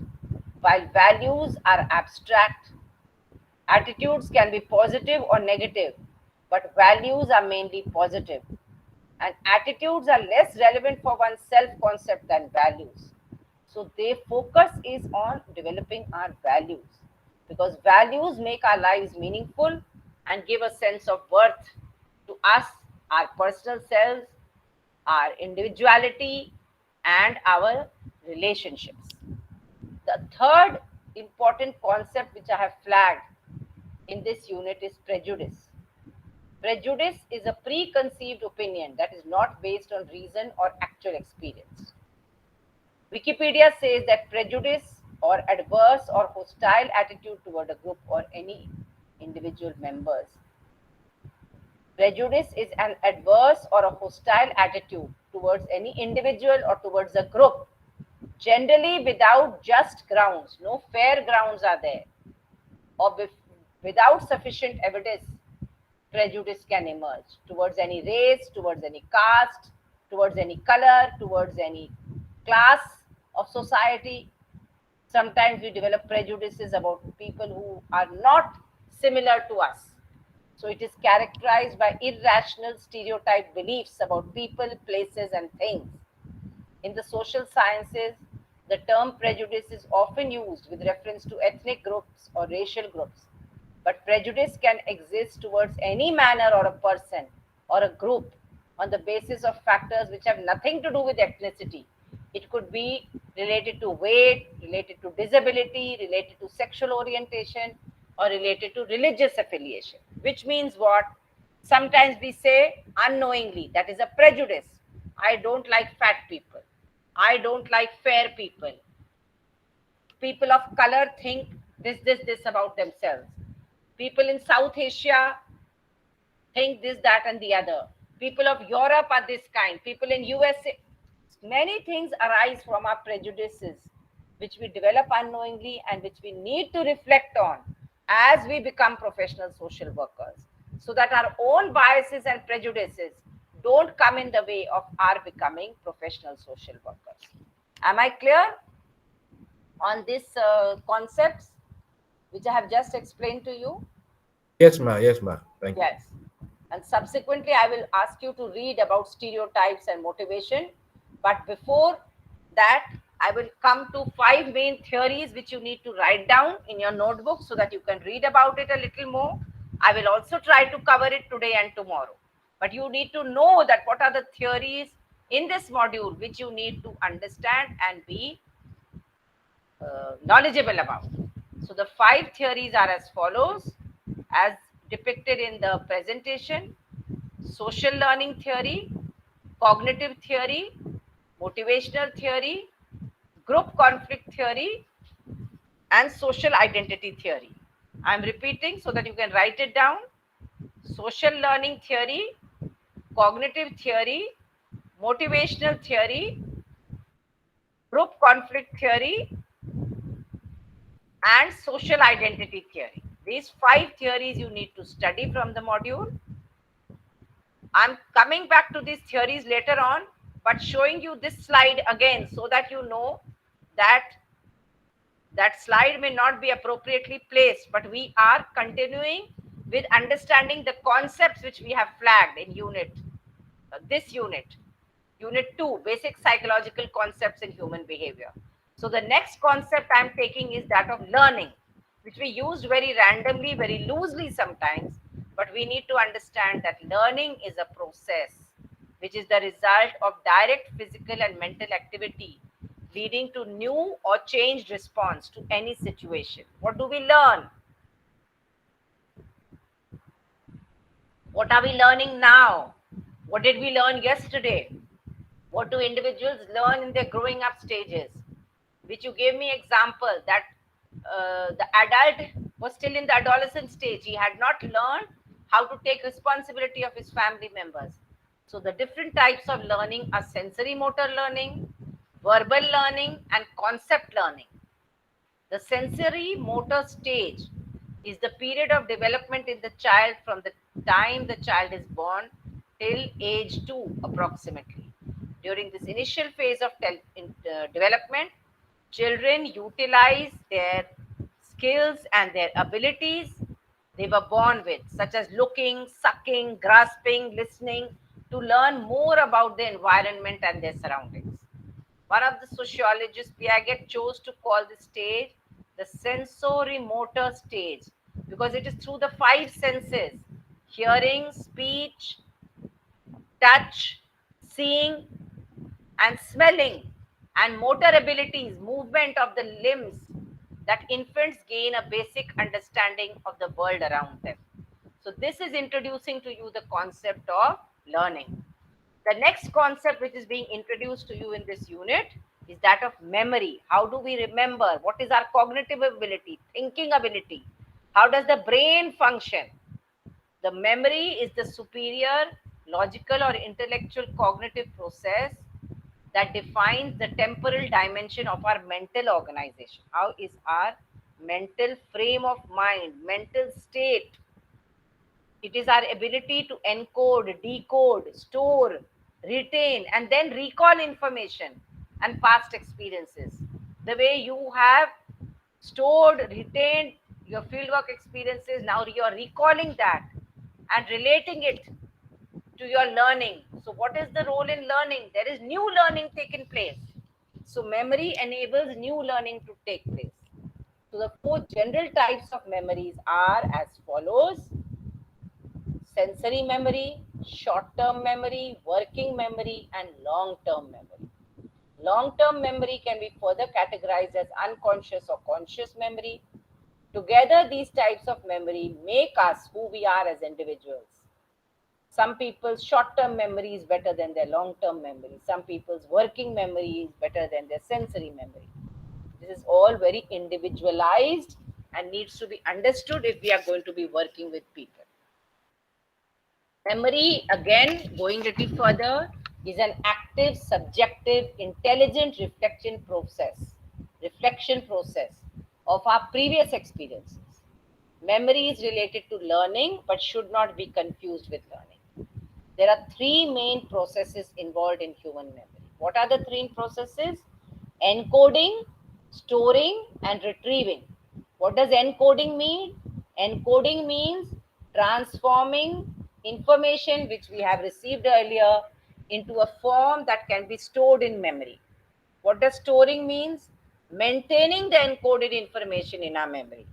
while values are abstract. Attitudes can be positive or negative, but values are mainly positive. And attitudes are less relevant for one's self concept than values. So, their focus is on developing our values, because values make our lives meaningful and give a sense of worth to us, our personal selves, our individuality, and our relationships. The third important concept which I have flagged in this unit is prejudice. Prejudice is a preconceived opinion that is not based on reason or actual experience. Wikipedia says that prejudice or adverse or hostile attitude toward a group or any individual members. Prejudice is an adverse or a hostile attitude towards any individual or towards a group generally without just grounds, no fair grounds are there, or without sufficient evidence, prejudice can emerge towards any race, towards any caste, towards any color, towards any class of society. Sometimes we develop prejudices about people who are not similar to us. So it is characterized by irrational stereotype beliefs about people, places, and things. In the social sciences, the term prejudice is often used with reference to ethnic groups or racial groups. But prejudice can exist towards any manner or a person or a group on the basis of factors which have nothing to do with ethnicity. It could be related to weight, related to disability, related to sexual orientation, or related to religious affiliation. Which means what? Sometimes we say unknowingly, that is a prejudice. I don't like fat people. I don't like fair people. People of color think this about themselves. People in South Asia think this, that, and the other. People of Europe are this kind. People in USA. Many things arise from our prejudices, which we develop unknowingly and which we need to reflect on as we become professional social workers, so that our own biases and prejudices don't come in the way of our becoming professional social workers. Am I clear on these concepts which I have just explained to you? Yes, ma. Yes, ma. Thank you. Yes. And subsequently, I will ask you to read about stereotypes and motivation. But before that, I will come to five main theories which you need to write down in your notebook so that you can read about it a little more. I will also try to cover it today and tomorrow. But you need to know that what are the theories in this module which you need to understand and be knowledgeable about. So the five theories are as follows, as depicted in the presentation: social learning theory, cognitive theory, motivational theory, group conflict theory, and social identity theory. I'm repeating so that you can write it down: social learning theory, cognitive theory, motivational theory, group conflict theory, and social identity theory. These five theories you need to study from the module. I'm coming back to these theories later on, but showing you this slide again so that you know that that slide may not be appropriately placed, but we are continuing with understanding the concepts which we have flagged in this unit 2, basic psychological concepts in human behavior. So the next concept I'm taking is that of learning, which we used very randomly, very loosely sometimes, but we need to understand that learning is a process which is the result of direct physical and mental activity leading to new or changed response to any situation. What do we learn? What are we learning now? What did we learn yesterday? What do individuals learn in their growing up stages? Which you gave me example that the adult was still in the adolescent stage. He had not learned how to take responsibility of his family members. So the different types of learning are sensory motor learning, verbal learning, and concept learning. The sensory motor stage is the period of development in the child from the time the child is born till age 2 approximately. During this initial phase of development, children utilize their skills and their abilities they were born with, such as looking, sucking, grasping, listening, to learn more about the environment and their surroundings. One of the sociologists, Piaget, chose to call this stage the sensory motor stage because it is through the five senses: hearing, speech, touch, seeing, and smelling, and motor abilities, movement of the limbs, that infants gain a basic understanding of the world around them. So, this is introducing to you the concept of learning. The next concept which is being introduced to you in this unit is that of memory. How do we remember? What is our cognitive ability, thinking ability? How does the brain function? The memory is the superior logical or intellectual cognitive process that defines the temporal dimension of our mental organization. How is our mental frame of mind, mental state? It is our ability to encode, decode, store, retain, and then recall information and past experiences. The way you have stored, retained your fieldwork experiences, now you're recalling that and relating it to your learning. So, what is the role in learning? There is new learning taking place. So, memory enables new learning to take place. So, the four general types of memories are as follows: sensory memory, short term memory, working memory, and long term memory. Long term memory can be further categorized as unconscious or conscious memory. Together, these types of memory make us who we are as individuals. Some people's short term memory is better than their long term memory. Some people's working memory is better than their sensory memory. This is all very individualized and needs to be understood if we are going to be working with people. Memory, again, going a little further, is an active, subjective, intelligent reflection process of our previous experiences. Memory is related to learning but should not be confused with learning. There are three main processes involved in human memory. What are the three processes? Encoding, storing, and retrieving. What does encoding mean? Encoding means transforming information which we have received earlier into a form that can be stored in memory. What does storing means? Maintaining the encoded information in our memory.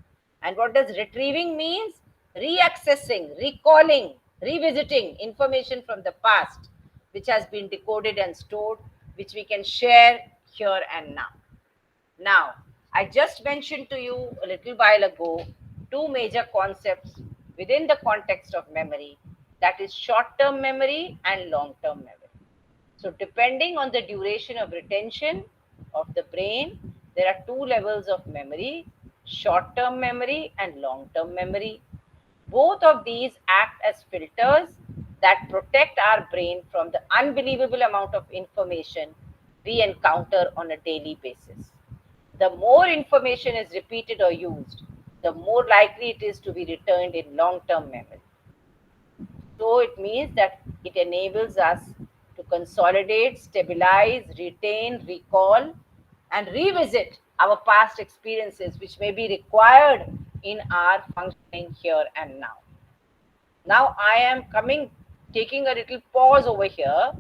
And what does retrieving means? Reaccessing, recalling, revisiting information from the past which has been decoded and stored, which we can share here and now. Now, I just mentioned to you a little while ago two major concepts within the context of memory, that is short term memory and long term memory. So, depending on the duration of retention of the brain, there are two levels of memory: short term memory and long term memory. Both of these act as filters that protect our brain from the unbelievable amount of information we encounter on a daily basis. The more information is repeated or used, the more likely it is to be returned in long term memory. So it means that it enables us to consolidate, stabilize, retain, recall, and revisit our past experiences, which may be required in our functioning here and now. Now, I am taking a little pause over here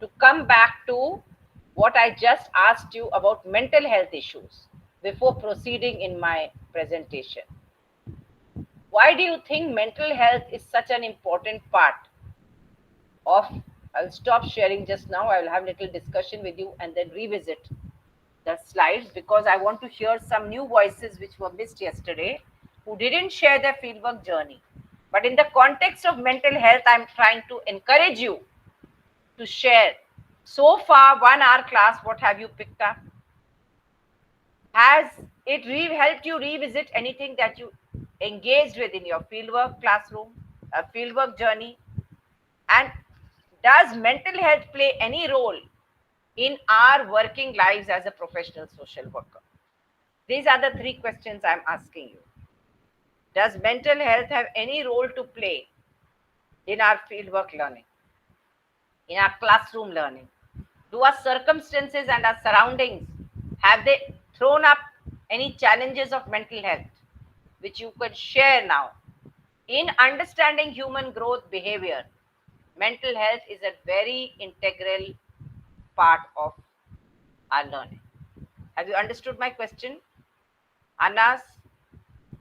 to come back to what I just asked you about mental health issues before proceeding in my presentation. Why do you think mental health is such an important part of? I'll stop sharing just now. I will have a little discussion with you and then revisit the slides, because I want to hear some new voices which were missed yesterday who didn't share their fieldwork journey. But in the context of mental health, I'm trying to encourage you to share. So far, 1 hour class, what have you picked up? Has it helped you revisit anything that you engaged with in your fieldwork classroom, a fieldwork journey? And does mental health play any role in our working lives as a professional social worker? These are the three questions I'm asking you. Does mental health have any role to play in our fieldwork learning, in our classroom learning? Do our circumstances and our surroundings, have they thrown up any challenges of mental health which you could share now? In understanding human growth behavior, mental health is a very integral part of our learning. Have you understood my question? Anas,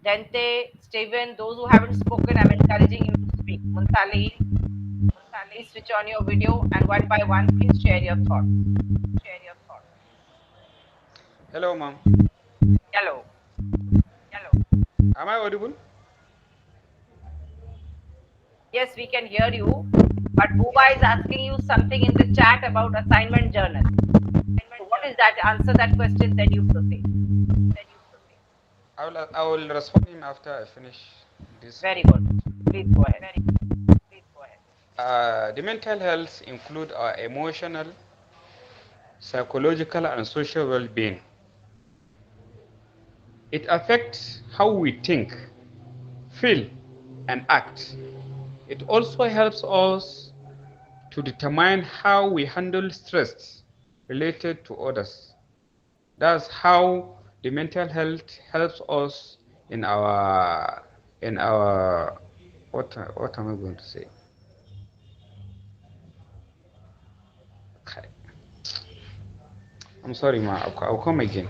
Dente, Steven, those who haven't spoken, I'm encouraging you to speak. Muntali, please switch on your video and one by one, please share your thoughts. Hello, ma'am. Hello. Am I audible? Yes, we can hear you, but Buba is asking you something in the chat about assignment journal. So, what is that? Answer that question, then you proceed. I will respond him after I finish this Very question. good. Please go ahead. The mental health include our emotional, psychological and social well-being. It affects how we think, feel, and act. It also helps us to determine how we handle stress related to others. That's how the mental health helps us in our what am I going to say? Okay. I'm sorry, ma. I'll come again.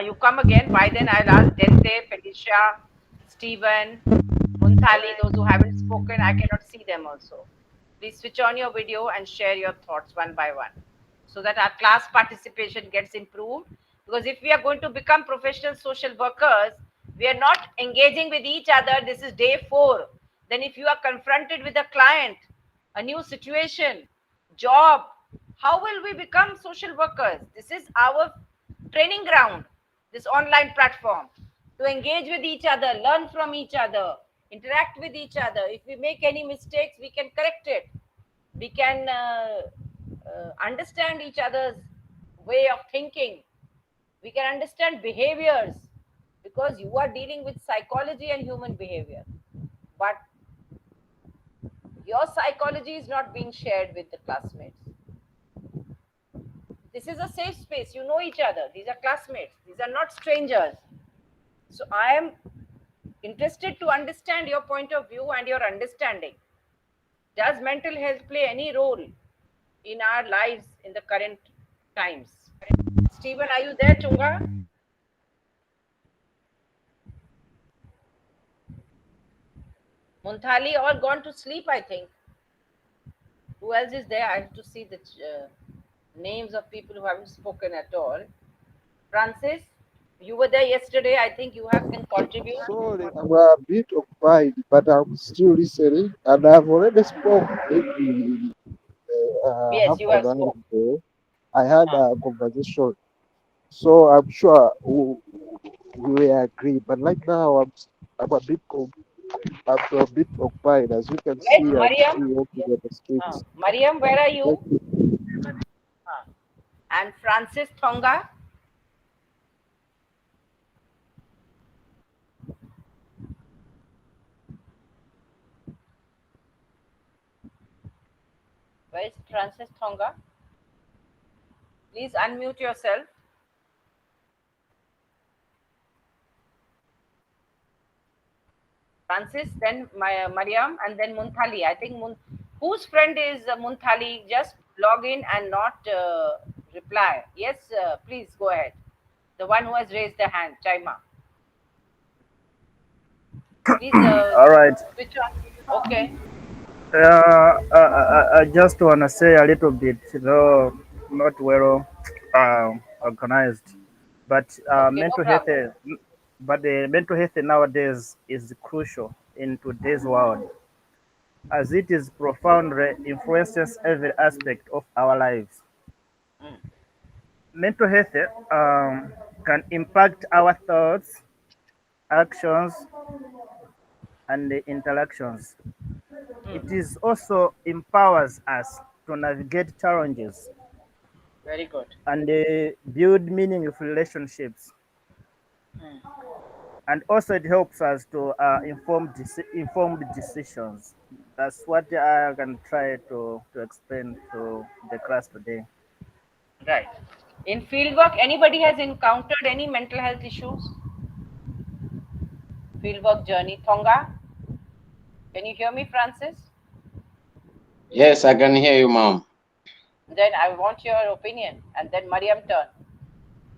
You come again. By then, I'll ask Dente, Felicia, Stephen, Munthali, those who haven't spoken. I cannot see them also. Please switch on your video and share your thoughts one by one so that our class participation gets improved. Because if we are going to become professional social workers, we are not engaging with each other. This is day 4. Then, if you are confronted with a client, a new situation, job, how will we become social workers? This is our training ground, this online platform, to engage with each other, learn from each other, interact with each other. If we make any mistakes, we can correct it. We can understand each other's way of thinking. We can understand behaviors because you are dealing with psychology and human behavior. But your psychology is not being shared with the classmates. This is a safe space. You know each other. These are classmates. These are not strangers. So I am interested to understand your point of view and your understanding. Does mental health play any role in our lives in the current times? Stephen, are you there, Chunga? Munthali all gone to sleep, I think. Who else is there? I have to see the names of people who haven't spoken at all. Francis, you were there yesterday. I think you have can contribute. Sorry, I'm a bit occupied, but I'm still listening, and I've already spoke maybe Yes, half you an have hour spoke. ago. I had Huh. a conversation, so I'm sure we will agree. But right now, I'm a bit occupied. As you can Where's see, I'm Mariam? still walking on the streets. Mariam, where are Thank you? you. Huh. And Francis Thonga. Where is Francis Thonga? Please unmute yourself. Francis, then Mariam, and then Munthali. I think whose friend is Munthali? Just log in and not reply. Yes, please go ahead. The one who has raised the hand, Chaima. Please All right. switch on. Okay, I just want to say a little bit, though not well organized, but okay, no problem. the mental health nowadays is crucial in today's world, as it is profoundly influences every aspect of our lives. Mm, Mental health can impact our thoughts, actions, and the interactions. It mm, is also empowers us to navigate challenges very good. and build meaningful relationships. Mm, And also, it helps us to informed decisions. That's what I can try to explain to the class today. right. In fieldwork, anybody has encountered any mental health issues? Fieldwork journey. Thonga, can you hear me, Francis? Yes, I can hear you, ma'am. Then I want your opinion, and then Mariam turn.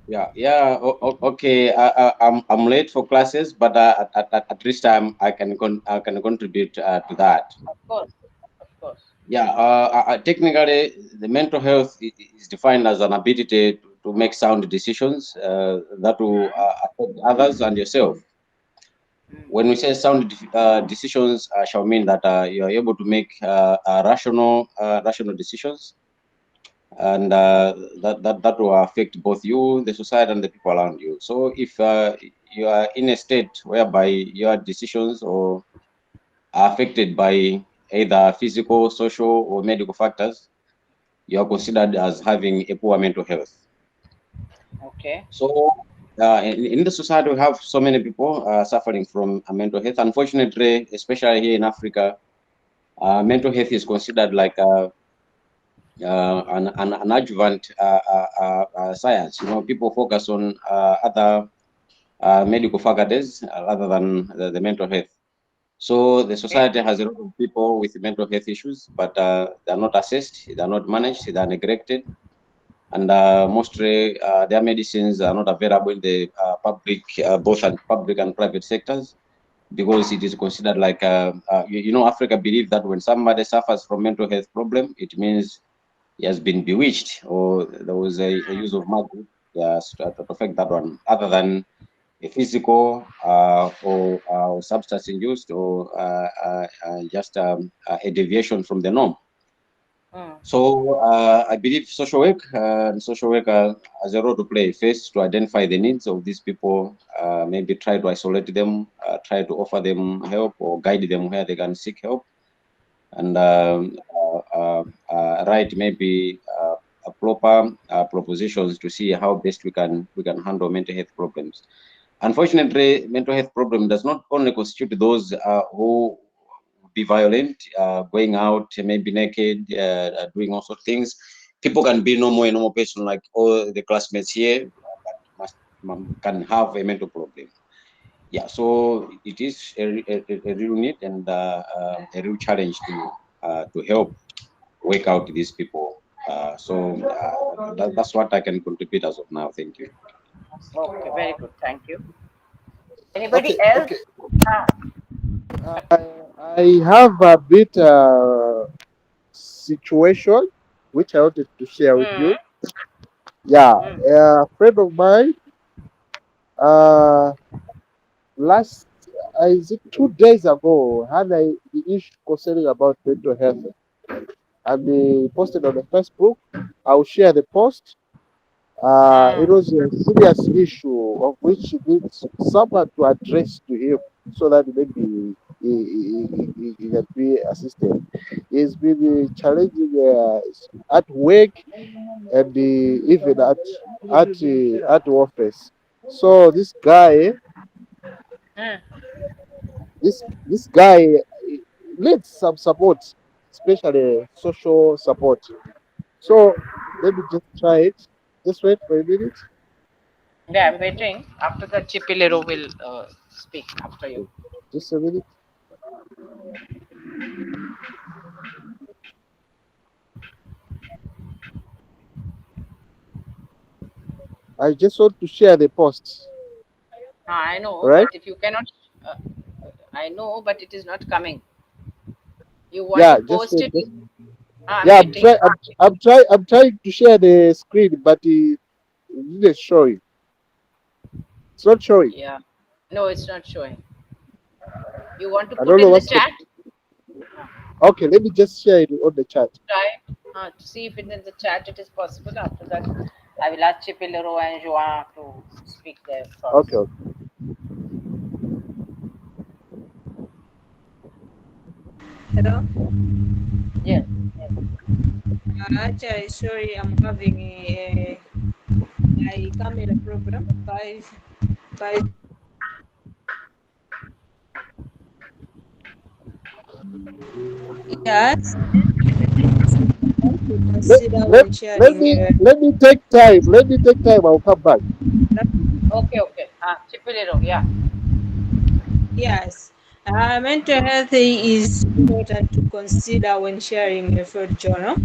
Yeah. Okay. I'm late for classes, but at this time I can contribute to that. Of course, of course. Yeah. Technically, the mental health is defined as an ability to make sound decisions that will Mm, affect others and yourself. mm, When we say sound decisions, shall mean that you are able to make rational decisions, and that will affect both you, the society, and the people around you. So if you are in a state whereby your decisions or are affected by either physical, social, or medical factors, you are considered as having a poor mental health. Okay. So in the society, we have so many people suffering from mental health. Unfortunately, especially here in Africa, mental health is considered like an adjuvant science. You know, people focus on other medical faculties rather than the mental health. So the Okay. society has a lot of people with mental health issues, but they are not assessed, they are not managed, they are neglected, and mostly their medicines are not available in the public, both and public and private sectors, because it is considered like you know, Africa believe that when somebody suffers from mental health problem, it means he has been bewitched or there was a use of magic, yes, to affect that one, other than a physical or substance induced or just a deviation from the norm. Mm. So I believe social worker has a role to play. First, to identify the needs of these people, maybe try to isolate them, try to offer them help or guide them where they can seek help, and write maybe a proper propositions to see how best we can handle mental health problems. Unfortunately, mental health problem does not only constitute those who be violent, going out maybe naked, doing all sorts of things. People can be a normal person like all the classmates here, but can have a mental problem. Yeah, so it is a real need and a real challenge to help wake out these people. That's what I can contribute as of now. Thank you. Okay. Very good. Thank you. Okay, Anybody else? okay. Ah. I, I have a bit situation which I wanted to share with Mm. you. Yeah, Mm. a friend of mine, uh, last, is it 2 days ago, had a the issue concerning about mental health, and they posted on the Facebook. I'll share the post. It Mm. was a serious issue of which needs someone to address to him so that maybe he can be assisted. He's been challenging at work and even at the office. So Mm. this guy needs some support, especially social support. So let me just try it. Just wait for a minute. Yeah, I'm waiting. After that, Chipilero will speak after you. Just a minute. I just want to share the post. I All know, right? but if you cannot, uh, I know, but it is not coming. You want to Yeah, just post wait. it? Just, I'm yeah, waiting. I'm trying to share the screen, but it didn't show it. It's not showing. Yeah. No, it's not showing. You want to I put don't know in the what's the. chat? Uh, Okay, let me just share it on the chat. Try to see if in the chat it is possible. After that, I will ask Chipilero and Joan to speak their Okay, thoughts. okay. Hello. Yes. Yes. Actually, sorry, I'm having my camera problem. By yes, to Let, consider let, when sharing. let me take time. Let me take time. I'll come back. Okay. Okay. Chipilero. Yeah. Yes, mental health is important to consider when sharing a field journal.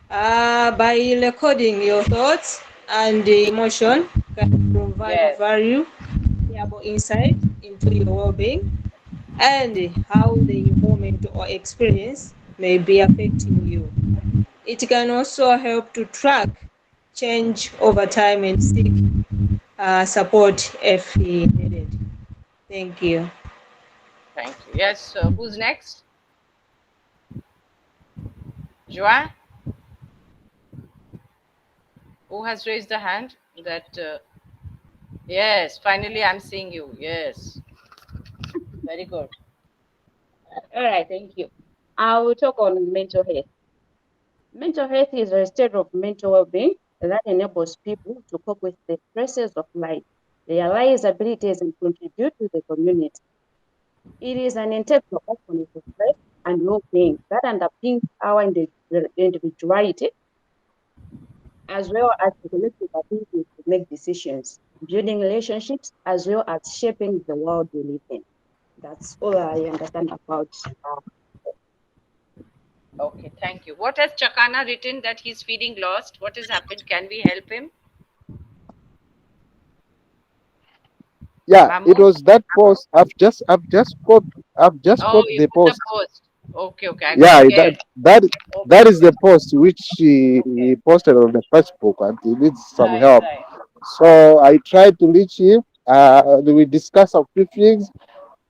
By recording your thoughts and emotion can provide Yes. valuable insight into your well-being and how the environment or experience may be affecting you. It can also help to track change over time and seek support if needed. Thank you. Thank you. Yes. Who's next? Joan, who has raised the hand? That yes. Finally, I'm seeing you. Yes. Very good. All right, thank you. I will talk on mental health. Mental health is a state of mental well-being that enables people to cope with the stresses of life, realize abilities, and contribute to the community. It is an integral component of life and well-being that underpins our individuality as well as the collective ability to make decisions, building relationships, as well as shaping the world we live in. That's all I understand about. Okay, thank you. What has Chakana written that he's feeling lost? What has happened? Can we help him? Yeah, it Mahmoud? was that post. I've just caught Oh, you the put the post. post. Okay, okay. I got Yeah, scared. that Okay, is the post which he okay. posted on the Facebook, and he needs some Right, help. right. So I tried to reach him. We discussed a few things,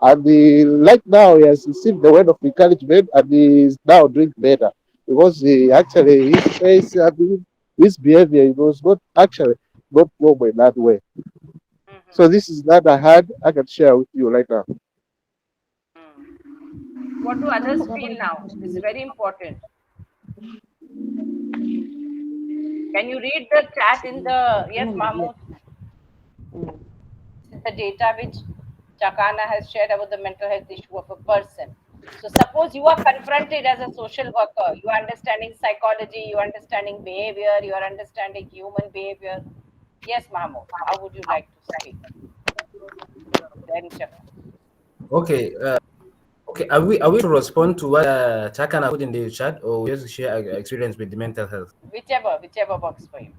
and like now he has received the word of encouragement, and he is now doing better because he actually his face, I mean, his behavior, it was not actually not normal in that way. Mm-hmm. So this is that I had I can share with you right now. Mm. What do others feel now? This is very important. Can you read the chat in the yes, Mahmoud? This is the data which Chakana has shared about the mental health issue of a person. So suppose you are confronted as a social worker, you are understanding psychology, you are understanding behavior, you are understanding human behavior. Yes, Mahmoud, how would you like to speak? Then Chakana. Okay. Okay. Are we to respond to what Chakana put in the chat, or just share our experience with the mental health? Whichever works for you.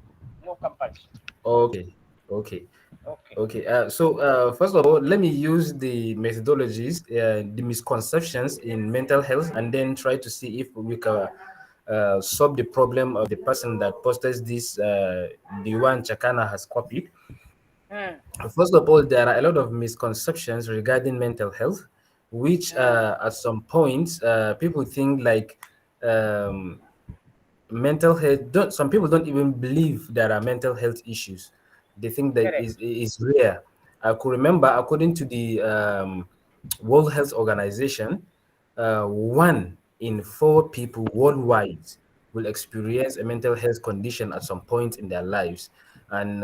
No compulsion. Okay. Okay. Okay. Okay. So first of all, let me use the methodologies, the misconceptions in mental health, and then try to see if we can solve the problem of the person that posted this, the one Chakana has copied. Hmm. First of all, there are a lot of misconceptions regarding mental health, which Hmm. at some points people think like um, mental health. Don't some people don't even believe there are mental health issues. They think that Correct. is rare. I could remember, according to the World Health Organization, 1 in 4 people worldwide will experience a mental health condition at some point in their lives, and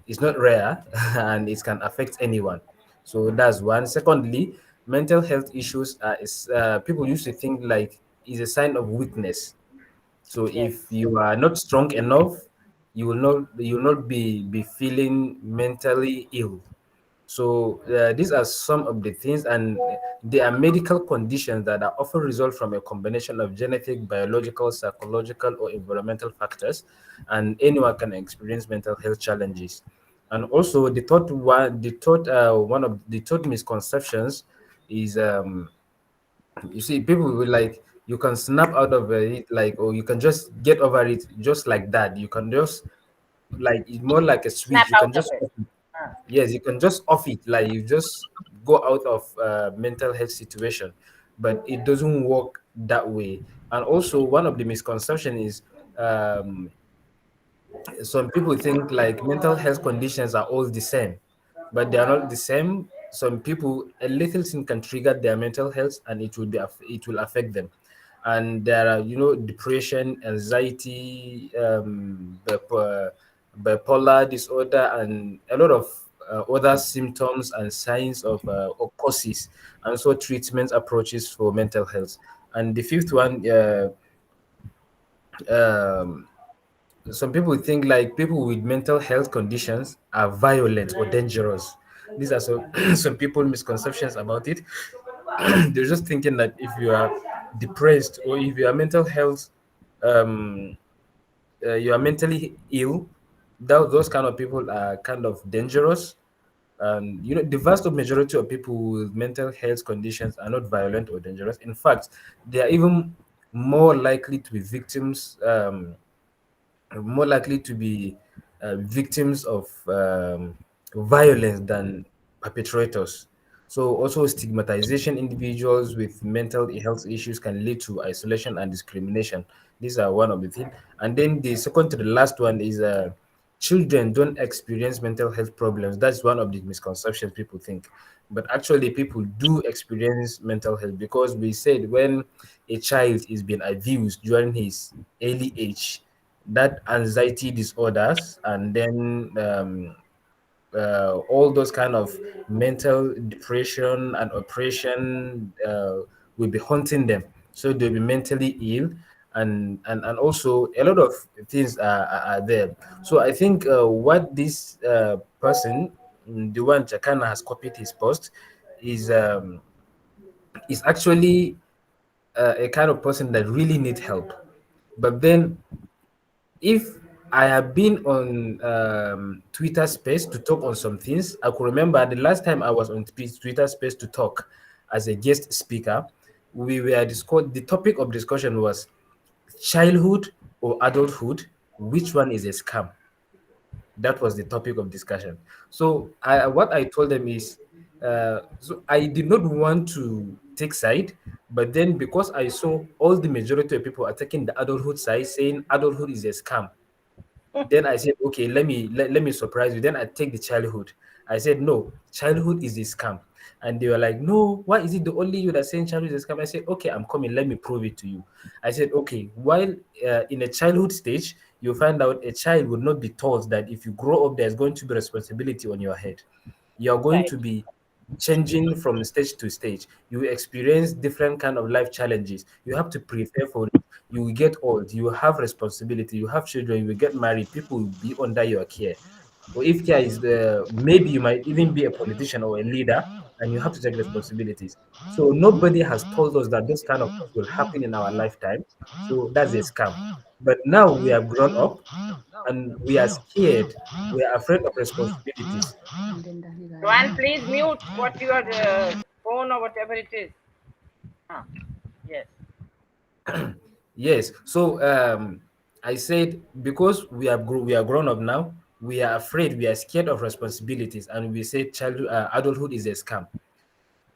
it's not rare, and it can affect anyone. So that's one. Secondly, mental health issues people used to think like is a sign of weakness. So Yes. if you are not strong enough, you will not be feeling mentally ill. So these are some of the things, and there are medical conditions that are often result from a combination of genetic, biological, psychological, or environmental factors, and anyone can experience mental health challenges. And also, the third misconceptions is you see people will like you can snap out of it, like, or you can just get over it just like that. You can just like it's more like a Snap switch. You can out of just it. off it. Huh. Yes, you can just off it, like you just go out of mental health situation, but it doesn't work that way. And also, one of the misconception is um, some people think like mental health conditions are all the same, but they are not the same. Some people, a little thing can trigger their mental health, and it will affect them. And there are, depression, anxiety, bipolar disorder, and a lot of other symptoms and signs of or causes, and so treatment approaches for mental health. And the fifth one, um, some people think like people with mental health conditions are violent or dangerous. These are some some people misconceptions about it. They're just thinking that if you are depressed or if you are mental health, um, you are mentally ill, those kind of people are kind of dangerous. And the vast majority of people with mental health conditions are not violent or dangerous. In fact, they are even more likely to be victims of violence than perpetrators. So, also stigmatization individuals with mental health issues can lead to isolation and discrimination. These are one of the things. And then the second to the last one is children don't experience mental health problems. That's one of the misconceptions people think. But actually, people do experience mental health because we said when a child is being abused during his early age, that anxiety disorders and then all those kind of mental depression and oppression will be haunting them. So they'll be mentally ill, and also a lot of things are there. So I think what this person, the one Chakana has copied his post, is actually a kind of person that really needs help. But then if I have been on Twitter Space to talk on some things, I could remember the last time I was on Twitter Space to talk as a guest speaker. We were the topic of discussion was childhood or adulthood. Which one is a scam? That was the topic of discussion. So what I told them is, so I did not want to take side, but then because I saw all the majority of people are taking the adulthood side, saying adulthood is a scam, then I said, okay, let me surprise you. Then I take the childhood. I said, no, childhood is a scam. And they were like, no, why is it the only you that's saying childhood is a scam? I said, okay, I'm coming. Let me prove it to you. I said, okay, while in a childhood stage, you find out a child would not be told that if you grow up, there's going to be responsibility on your head. You're going Right. to be changing from stage to stage. You experience different kind of life challenges. You have to prepare for it. You will get old, you will have responsibility, you have children, you will get married, people will be under your care. Or if care is the, maybe you might even be a politician or a leader, and you have to take responsibilities. So nobody has told us that those kind of things will happen in our lifetime. So that's a scam. But now we have grown up and we are scared. We are afraid of responsibilities. Joanne, please mute what your phone or whatever it is. Ah, yes. Yes. So I said because we are grown up now, we are afraid, we are scared of responsibilities, and we say childhood adulthood is a scam.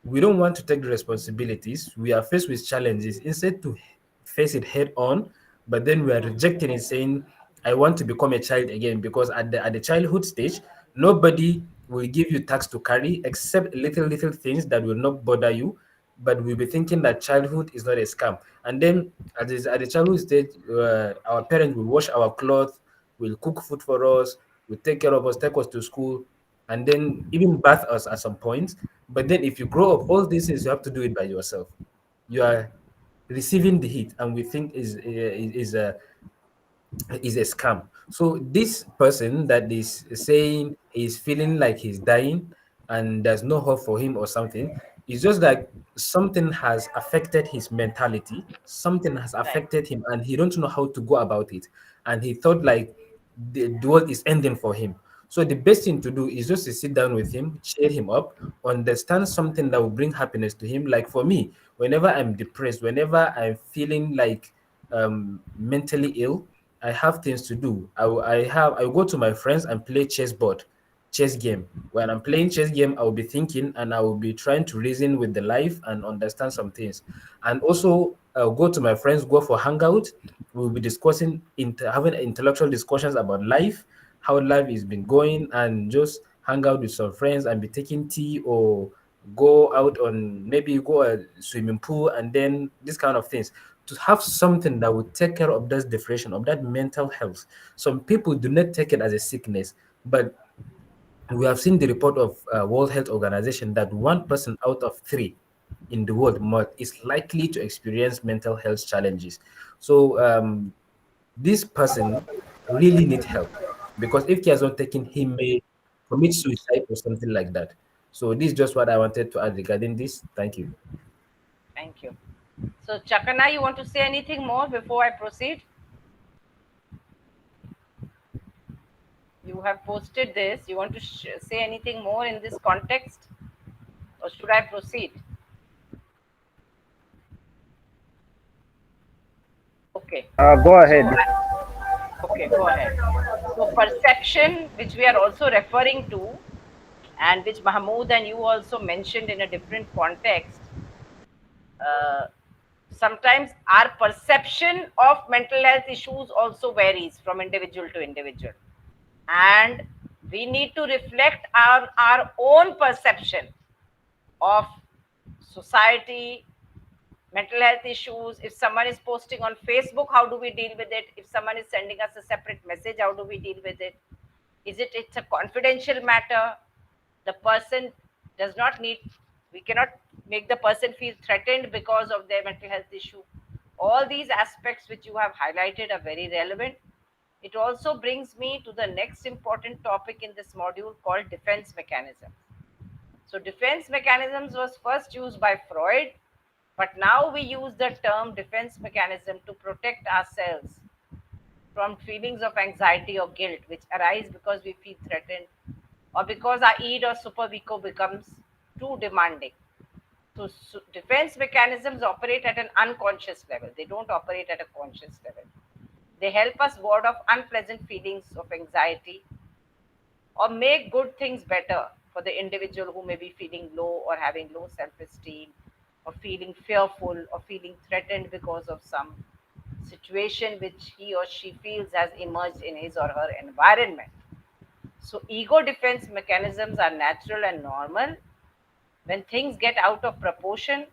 We don't want to take the responsibilities. We are faced with challenges. Instead to face it head on, but then we are rejecting it, saying, "I want to become a child again," because at the childhood stage, nobody will give you tasks to carry except little things that will not bother you. But we'll be thinking that childhood is not a scam. And then at the childhood stage, our parents will wash our clothes, will cook food for us, will take care of us, take us to school, and then even bath us at some point. But then if you grow up, all these things you have to do it by yourself. You are receiving the heat, and we think is a scam. So this person that is saying he's feeling like he's dying and there's no hope for him or something, it's just like something has affected his mentality, something has Right. affected him, and he don't know how to go about it. And he thought like the world is ending for him. So the best thing to do is just to sit down with him, cheer him up, understand something that will bring happiness to him. Like for me, whenever I'm depressed, whenever I'm feeling like mentally ill, I have things to do. I will go to my friends and play chess game. When I'm playing chess game, I will be thinking and I will be trying to reason with the life and understand some things. And also I'll go to my friends, go for hangout. We'll be discussing having intellectual discussions about life, how life has been going, and just hang out with some friends and be taking tea or go out on maybe go a swimming pool and then this kind of things to have something that would take care of that depression, of that mental health. Some people do not take it as a sickness, but we have seen the report of World Health Organization that 1 person out of 3 in the world is likely to experience mental health challenges. So this person really need help because if he has not taken, he may commit suicide or something like that. So this is just what I wanted to add regarding this. Thank you. Thank you. So, Chakana, you want to say anything more before I proceed? You have posted this. You want to say anything more in this context, or should I proceed? Okay. Go So, ahead. okay, go ahead. So, perception, which we are also referring to, and which Mahmood and you also mentioned in a different context, uh, sometimes our perception of mental health issues also varies from individual to individual. and we need to reflect our own perception of society, mental health issues. If someone is posting on Facebook, how do we deal with it? If someone is sending us a separate message, how do we deal with it? It's a confidential matter? The person does not need, we cannot make the person feel threatened because of their mental health issue. All these aspects which you have highlighted are very relevant. It also brings me to the next important topic in this module called defense mechanisms. So defense mechanisms was first used by Freud, but now we use the term defense mechanism to protect ourselves from feelings of anxiety or guilt which arise because we feel threatened or because our id or superego becomes too demanding. So defense mechanisms operate at an unconscious level. They don't operate at a conscious level. They help us ward off unpleasant feelings of anxiety or make good things better for the individual who may be feeling low or having low self esteem or feeling fearful or feeling threatened because of some situation which he or she feels has emerged in his or her environment. So, ego defense mechanisms are natural and normal. When things get out of proportion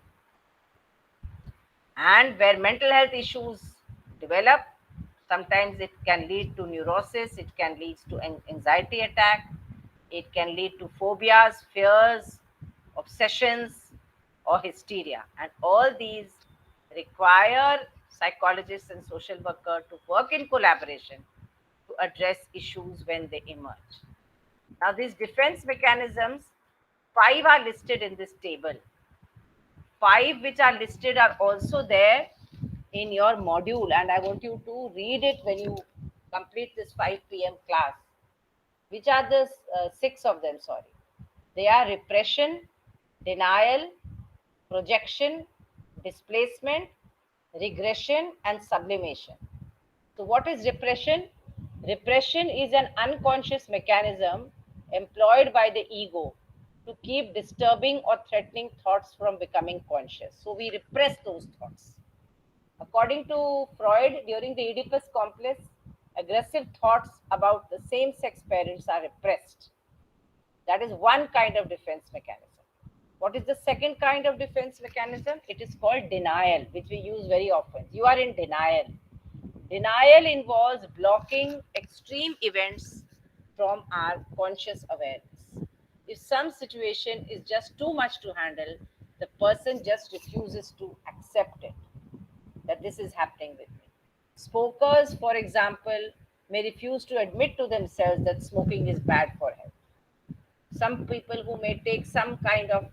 and where mental health issues develop, sometimes it can lead to neurosis, it can lead to anxiety attack, it can lead to phobias, fears, obsessions, or hysteria. And all these require psychologists and social workers to work in collaboration to address issues when they emerge. Now, these defense mechanisms, five are listed in this table. Five which are listed are also there in your module, and I want you to read it when you complete this 5 p.m. class. Which are the six of them? Sorry. They are repression, denial, projection, displacement, regression, and sublimation. So, what is repression? Repression is an unconscious mechanism employed by the ego to keep disturbing or threatening thoughts from becoming conscious. So, we repress those thoughts. According to Freud, during the Oedipus complex, aggressive thoughts about the same sex parents are repressed. That is one kind of defense mechanism. What is the second kind of defense mechanism? It is called denial, which we use very often. You are in denial. Denial involves blocking extreme events from our conscious awareness. If some situation is just too much to handle, the person just refuses to accept it, that this is happening with me. Smokers, for example, may refuse to admit to themselves that smoking is bad for health. Some people who may take some kind of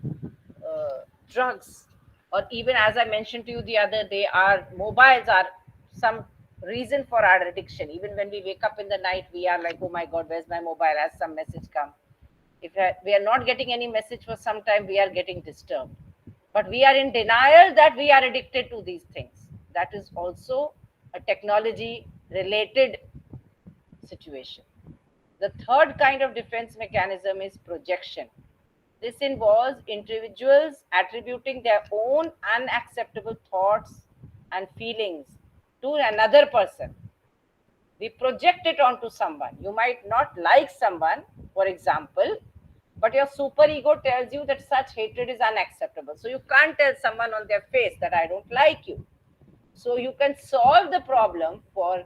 drugs, or even as I mentioned to you the other day, our mobiles are some reason for our addiction. Even when we wake up in the night, we are like, oh my god, where's my mobile? Has some message come? If we are not getting any message for some time, we are getting disturbed, but we are in denial that we are addicted to these things. That is also a technology related situation. The third kind of defense mechanism is projection. This involves individuals attributing their own unacceptable thoughts and feelings to another person. We project it onto someone. You might not like someone, for example, but your superego tells you that such hatred is unacceptable. So you can't tell someone on their face that I don't like you. So you can solve the problem for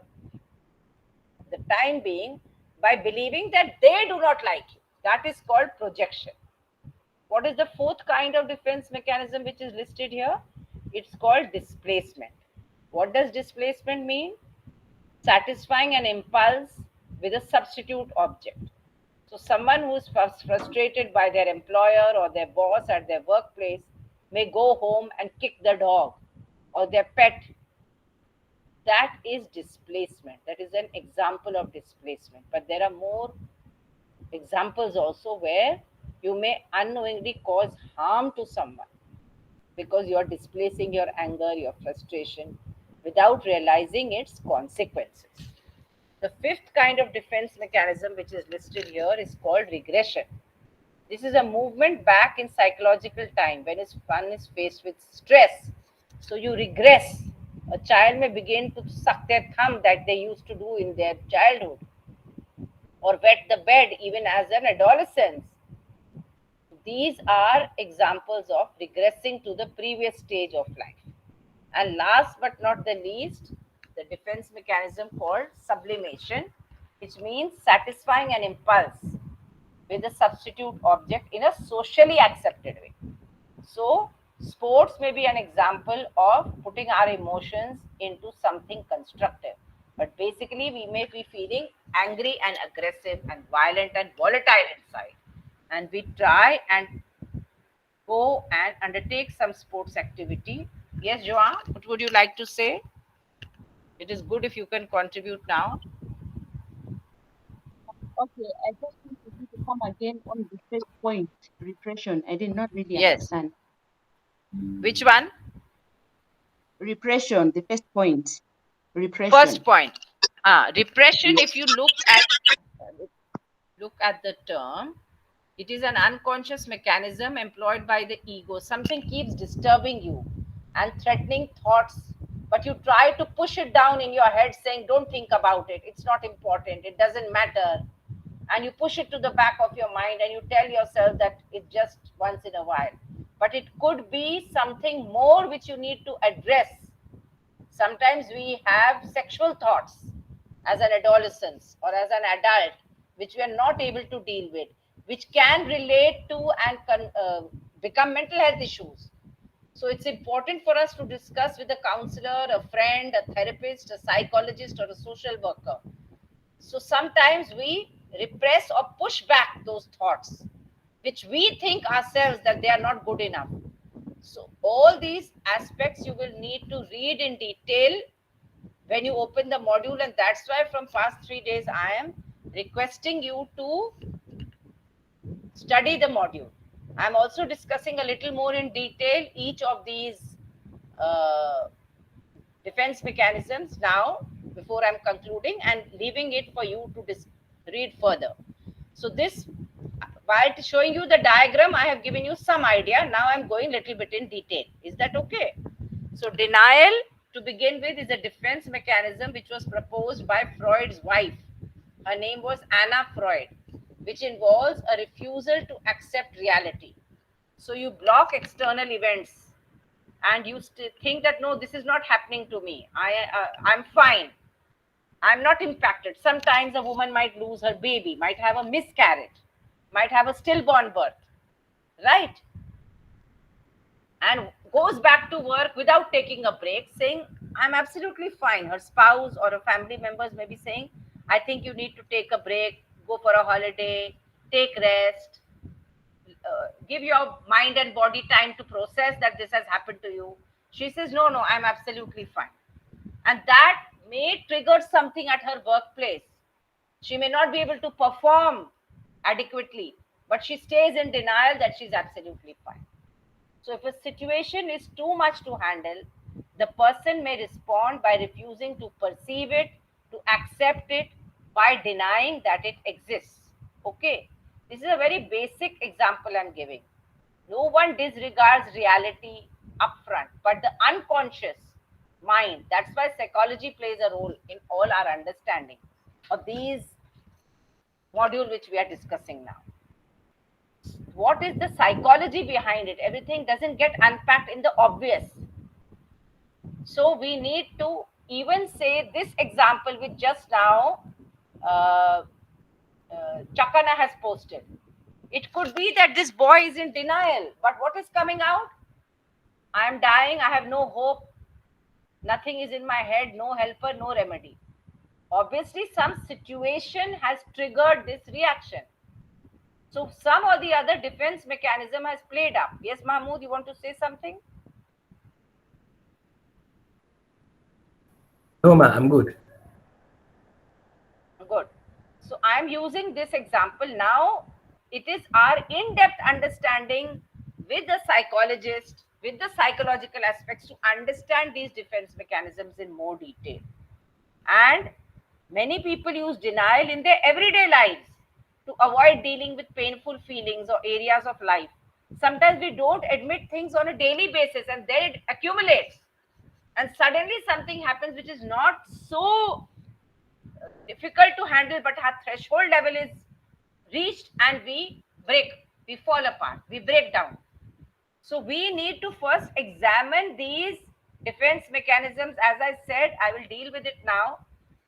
the time being by believing that they do not like you. That is called projection. What is the fourth kind of defense mechanism which is listed here? It's called displacement. What does displacement mean? Satisfying an impulse with a substitute object. So, someone who is frustrated by their employer or their boss at their workplace may go home and kick the dog or their pet. That is displacement. That is an example of displacement. But there are more examples also where you may unknowingly cause harm to someone because you are displacing your anger, your frustration without realizing its consequences. The fifth kind of defense mechanism, which is listed here, is called regression. This is a movement back in psychological time when one is faced with stress. So you regress. A child may begin to suck their thumb that they used to do in their childhood, or wet the bed even as an adolescent. These are examples of regressing to the previous stage of life. And last but not the least, the defense mechanism called sublimation, which means satisfying an impulse with a substitute object in a socially accepted way. So, sports may be an example of putting our emotions into something constructive. But basically, we may be feeling angry and aggressive and violent and volatile inside. And we try and go and undertake some sports activity. Yes, Joanne, what would you like to say? It is good if you can contribute now. Okay, I just want you to come again on the first point, repression. I did not really Yes. understand. Which one? Repression, the first point, repression. First point. Repression, if Yes. you look at the term, it is an unconscious mechanism employed by the ego. Something keeps disturbing you and threatening thoughts, but you try to push it down in your head, saying, don't think about it. It's not important. It doesn't matter. And you push it to the back of your mind and you tell yourself that it's just once in a while. But it could be something more which you need to address. Sometimes we have sexual thoughts as an adolescent or as an adult, which we are not able to deal with, which can relate to and become mental health issues. So it's important for us to discuss with a counselor, a friend, a therapist, a psychologist, or a social worker. So sometimes we repress or push back those thoughts, which we think ourselves that they are not good enough. So all these aspects you will need to read in detail when you open the module, and that's why from past 3 days I am requesting you to study the module. I'm also discussing a little more in detail each of these uh, defense mechanisms now before I'm concluding and leaving it for you to read further. So this, while showing you the diagram, I have given you some idea. Now I'm going a little bit in detail. Is that okay? So denial, to begin with, is a defense mechanism which was proposed by Freud's wife. Her name was Anna Freud, which involves a refusal to accept reality. So you block external events and you think that no, this is not happening to me. I'm fine. I'm not impacted. Sometimes a woman might lose her baby, might have a miscarriage, might have a stillborn birth, right? And goes back to work without taking a break, saying, I'm absolutely fine. Her spouse or her family members may be saying, I think you need to take a break, go for a holiday, take rest, give your mind and body time to process that this has happened to you. She says, no, no, I'm absolutely fine. And that may trigger something at her workplace. She may not be able to perform adequately, but she stays in denial that she's absolutely fine. So, if a situation is too much to handle, the person may respond by refusing to perceive it, to accept it, by denying that it exists. Okay, this is a very basic example I'm giving. No one disregards reality upfront, but the unconscious mind. That's why psychology plays a role in all our understanding of these module which we are discussing now. What is the psychology behind it? Everything doesn't get unpacked in the obvious. So we need to even say this example which just now uh, Chakana has posted. It could be that this boy is in denial, but what is coming out? I am dying, I have no hope, nothing is in my head, no helper, no remedy. Obviously, some situation has triggered this reaction. So, some or the other defense mechanism has played up. Yes, Mahmood, you want to say something? No, ma, I'm good. Good. So, I am using this example now. It is our in depth understanding with the psychologist, with the psychological aspects to understand these defense mechanisms in more detail. And many people use denial in their everyday lives to avoid dealing with painful feelings or areas of life. Sometimes we don't admit things on a daily basis and then it accumulates. And suddenly something happens which is not so difficult to handle, but our threshold level is reached and we break, we fall apart, we break down. So we need to first examine these defense mechanisms. As I said, I will deal with it now,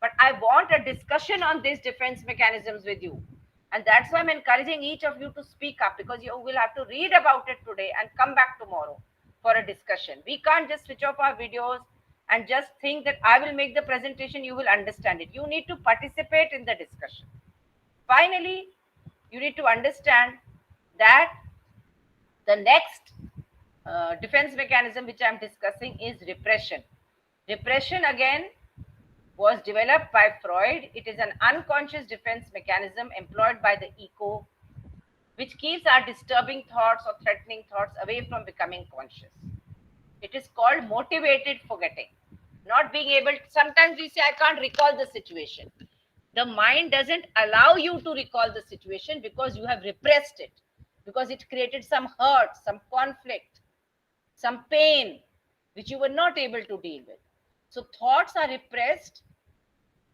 but I want a discussion on these defense mechanisms with you. And that's why I'm encouraging each of you to speak up, because you will have to read about it today and come back tomorrow for a discussion. We can't just switch off our videos and just think that I will make the presentation, you will understand it. You need to participate in the discussion. Finally, you need to understand that the next defense mechanism which I'm discussing is repression. Repression again was developed by Freud. It is an unconscious defense mechanism employed by the ego, which keeps our disturbing thoughts or threatening thoughts away from becoming conscious. It is called motivated forgetting. Not being able to, sometimes we say, I can't recall the situation. The mind doesn't allow you to recall the situation because you have repressed it, because it created some hurt, some conflict, some pain which you were not able to deal with. So thoughts are repressed.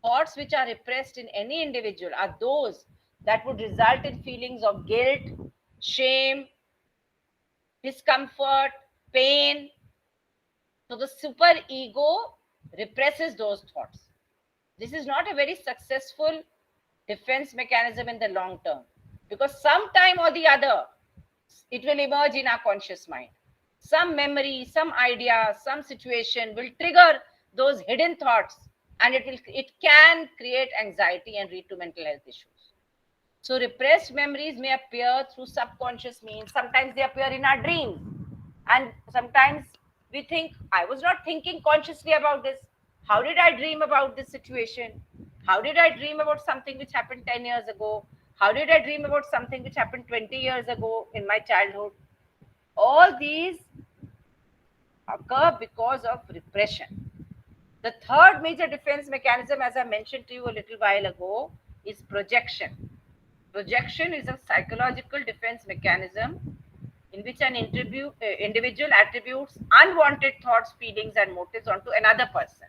Thoughts which are repressed in any individual are those that would result in feelings of guilt, shame, discomfort, pain. So the super ego represses those thoughts. This is not a very successful defense mechanism in the long term, because sometime or the other it will emerge in our conscious mind. Some memory, some idea, some situation will trigger those hidden thoughts, and it can create anxiety and lead to mental health issues. So repressed memories may appear through subconscious means. Sometimes they appear in our dreams, and sometimes we think, I was not thinking consciously about this. How did I dream about this situation? How did I dream about something which happened 10 years ago? How did I dream about something which happened 20 years ago in my childhood? All these occur because of repression. The third major defense mechanism, as I mentioned to you a little while ago, is projection. Projection is a psychological defense mechanism in which an individual attributes unwanted thoughts, feelings, and motives onto another person.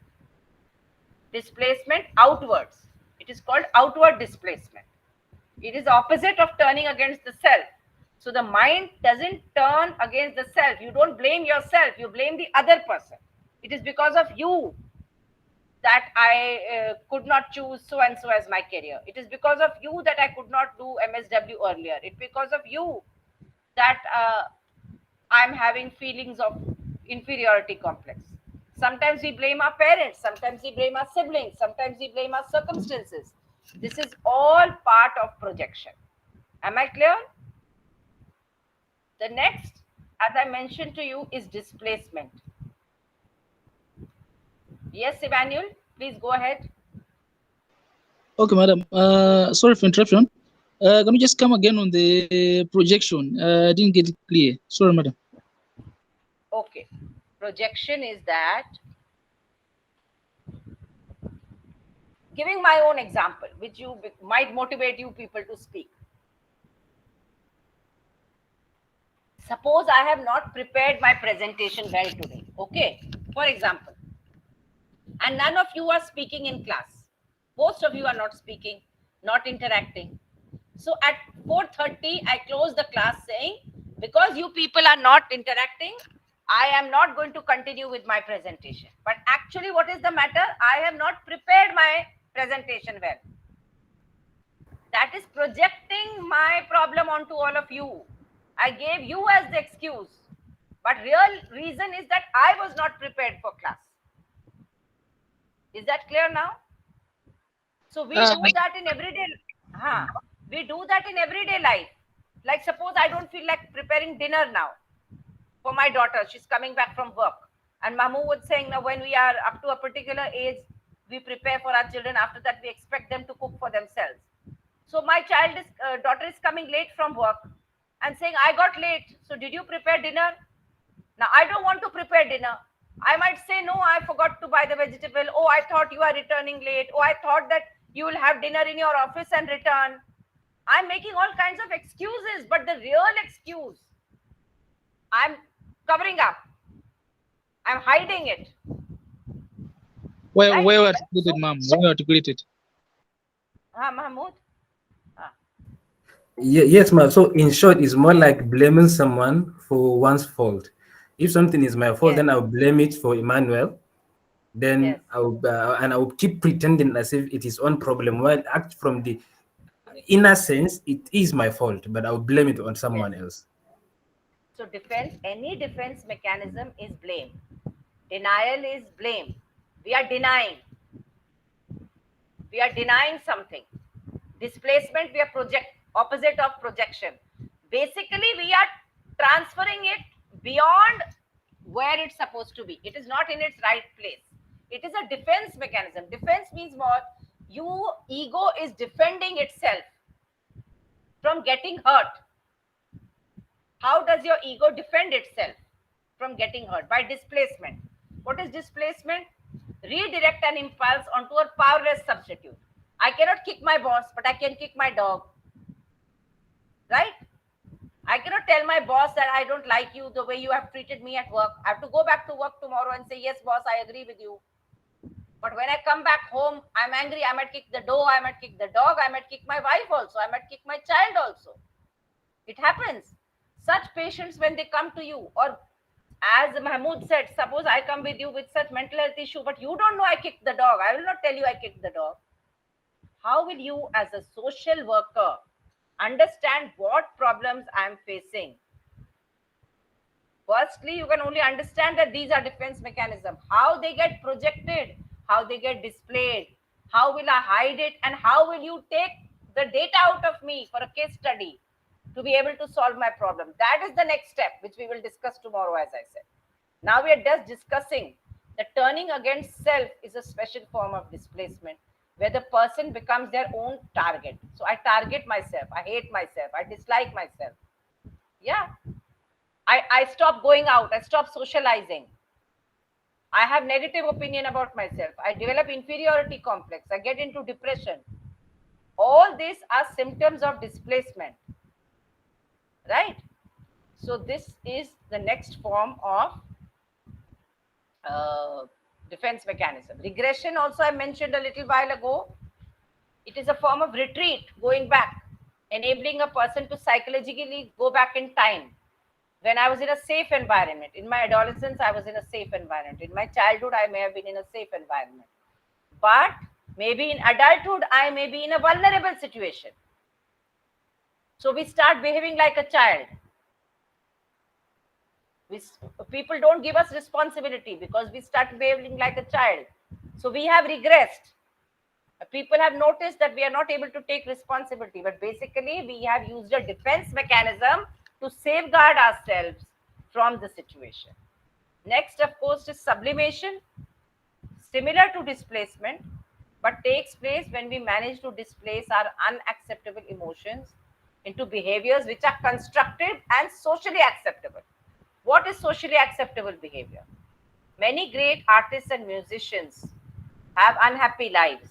Displacement outwards. It is called outward displacement. It is opposite of turning against the self. So the mind doesn't turn against the self. You don't blame yourself, you blame the other person. It is because of you that I could not choose so and so as my career. It is because of you that I could not do MSW earlier. It's because of you that I'm having feelings of inferiority complex. Sometimes we blame our parents, sometimes we blame our siblings, sometimes we blame our circumstances. This is all part of projection. Am I clear? The next, as I mentioned to you, is displacement. Yes, Emmanuel, please go ahead. Okay, madam. Sorry for interruption. Can you just come again on the projection? I didn't get it clear. Sorry, madam. Okay. Projection is that, giving my own example, which you might motivate you people to speak. Suppose I have not prepared my presentation well today. Okay. For example, and none of you are speaking in class. Most of you are not speaking, not interacting. So at 4:30, I close the class saying, because you people are not interacting, I am not going to continue with my presentation. But actually, what is the matter? I have not prepared my presentation well. That is projecting my problem onto all of you. I gave you as the excuse. But real reason is that I was not prepared for class. Is that clear now? So we do that in everyday, we do that in everyday life. Like suppose I don't feel like preparing dinner now for my daughter. She's coming back from work. And Mamu was saying now when we are up to a particular age, we prepare for our children. After that, we expect them to cook for themselves. So my daughter is coming late from work and saying, I got late. So did you prepare dinner? Now I don't want to prepare dinner. I might say, no, I forgot to buy the vegetable. Oh, I thought you are returning late. Oh, I thought that you will have dinner in your office and return. I'm making all kinds of excuses, but the real excuse, I'm covering up. I'm hiding it. Well Right? articulated, ma'am. Well articulated. Mahmood? Ah, Yes, ma'am. So in short, it's more like blaming someone for one's fault. If something is my fault, yes, then I'll blame it for Emmanuel. yes, Then I'll keep pretending as if it is own problem. Well, act from the inner sense, it is my fault, but I'll blame it on yes. someone else. So any defense mechanism is blame. Denial is blame. We are denying. We are denying something. Displacement, we are opposite of projection. Basically, we are transferring it beyond where it's supposed to be. It is not in its right place. It is a defense mechanism. Defense means what? You ego is defending itself from getting hurt. How does your ego defend itself from getting hurt? By displacement. What is displacement? Redirect an impulse onto a powerless substitute. I cannot kick my boss, but I can kick my dog. Right? I cannot tell my boss that I don't like you the way you have treated me at work. I have to go back to work tomorrow and say, yes, boss, I agree with you. But when I come back home, I'm angry. I might kick the door. I might kick the dog. I might kick my wife also. I might kick my child also. It happens. Such patients, when they come to you, or as Mahmood said, suppose I come with you with such mental health issue, but you don't know I kicked the dog. I will not tell you I kicked the dog. How will you, as a social worker, understand what problems I'm facing? Firstly, you can only understand that these are defense mechanisms. How they get projected, how they get displayed, how will I hide it, and how will you take the data out of me for a case study to be able to solve my problem? That is the next step, which we will discuss tomorrow, as I said. Now we are just discussing that turning against self is a special form of displacement where the person becomes their own target. So I target myself, I hate myself, I dislike myself. Yeah. I stop going out, I stop socializing. I have negative opinion about myself. I develop inferiority complex. I get into depression. All these are symptoms of displacement, right? So this is the next form of uh, defense mechanism. Regression also I mentioned a little while ago. It is a form of retreat, going back, enabling a person to psychologically go back in time. When I was in a safe environment, in my adolescence, I was in a safe environment. In my childhood, I may have been in a safe environment. But maybe in adulthood, I may be in a vulnerable situation. So we start behaving like a child. We, people don't give us responsibility because we start behaving like a child. So we have regressed. People have noticed that we are not able to take responsibility, but basically we have used a defense mechanism to safeguard ourselves from the situation. Next, of course, is sublimation, similar to displacement, but takes place when we manage to displace our unacceptable emotions into behaviors which are constructive and socially acceptable. What is socially acceptable behavior? Many great artists and musicians have unhappy lives,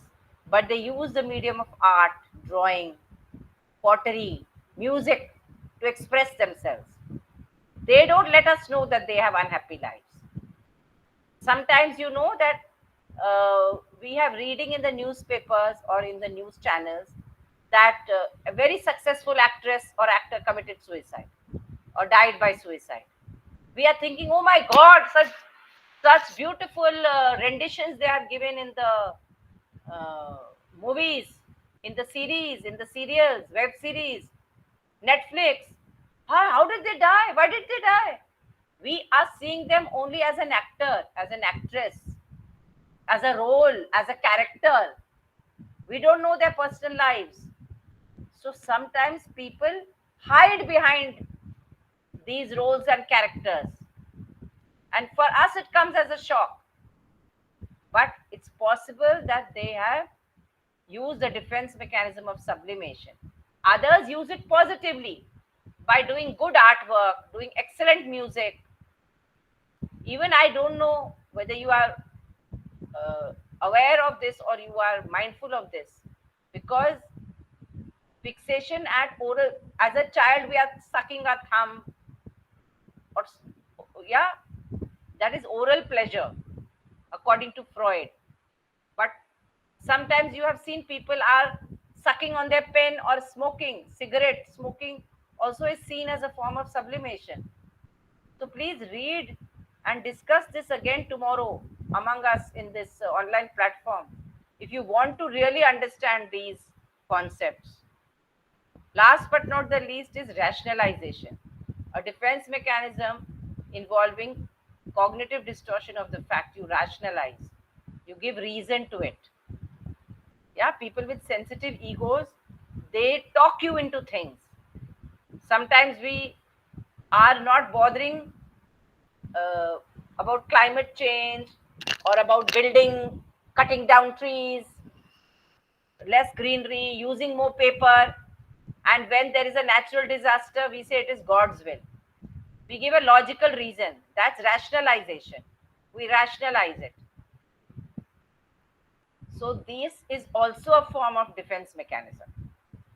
but they use the medium of art, drawing, pottery, music to express themselves. They don't let us know that they have unhappy lives. Sometimes you know that we have reading in the newspapers or in the news channels that a very successful actress or actor committed suicide or died by suicide. We are thinking, oh my God, such beautiful renditions they have given in the movies, in the series, in the serials, web series, Netflix. How did they die? Why did they die? We are seeing them only as an actor, as an actress, as a role, as a character. We don't know their personal lives. So sometimes people hide behind these roles and characters. And for us, it comes as a shock. But it's possible that they have used the defense mechanism of sublimation. Others use it positively by doing good artwork, doing excellent music. Even I don't know whether you are aware of this or you are mindful of this, because fixation at oral, as a child we are sucking a thumb, or yeah, that is oral pleasure according to Freud. But sometimes you have seen people are sucking on their pen or smoking, cigarette smoking also is seen as a form of sublimation. So please read and discuss this again tomorrow among us in this online platform if you want to really understand these concepts. Last but not the least is rationalization, a defense mechanism involving cognitive distortion of the fact. You rationalize, you give reason to it. Yeah, people with sensitive egos, they talk you into things. Sometimes we are not bothering uh, about climate change or about building, cutting down trees, less greenery, using more paper. And when there is a natural disaster, we say it is God's will. We give a logical reason. That's rationalization. We rationalize it. So, this is also a form of defense mechanism.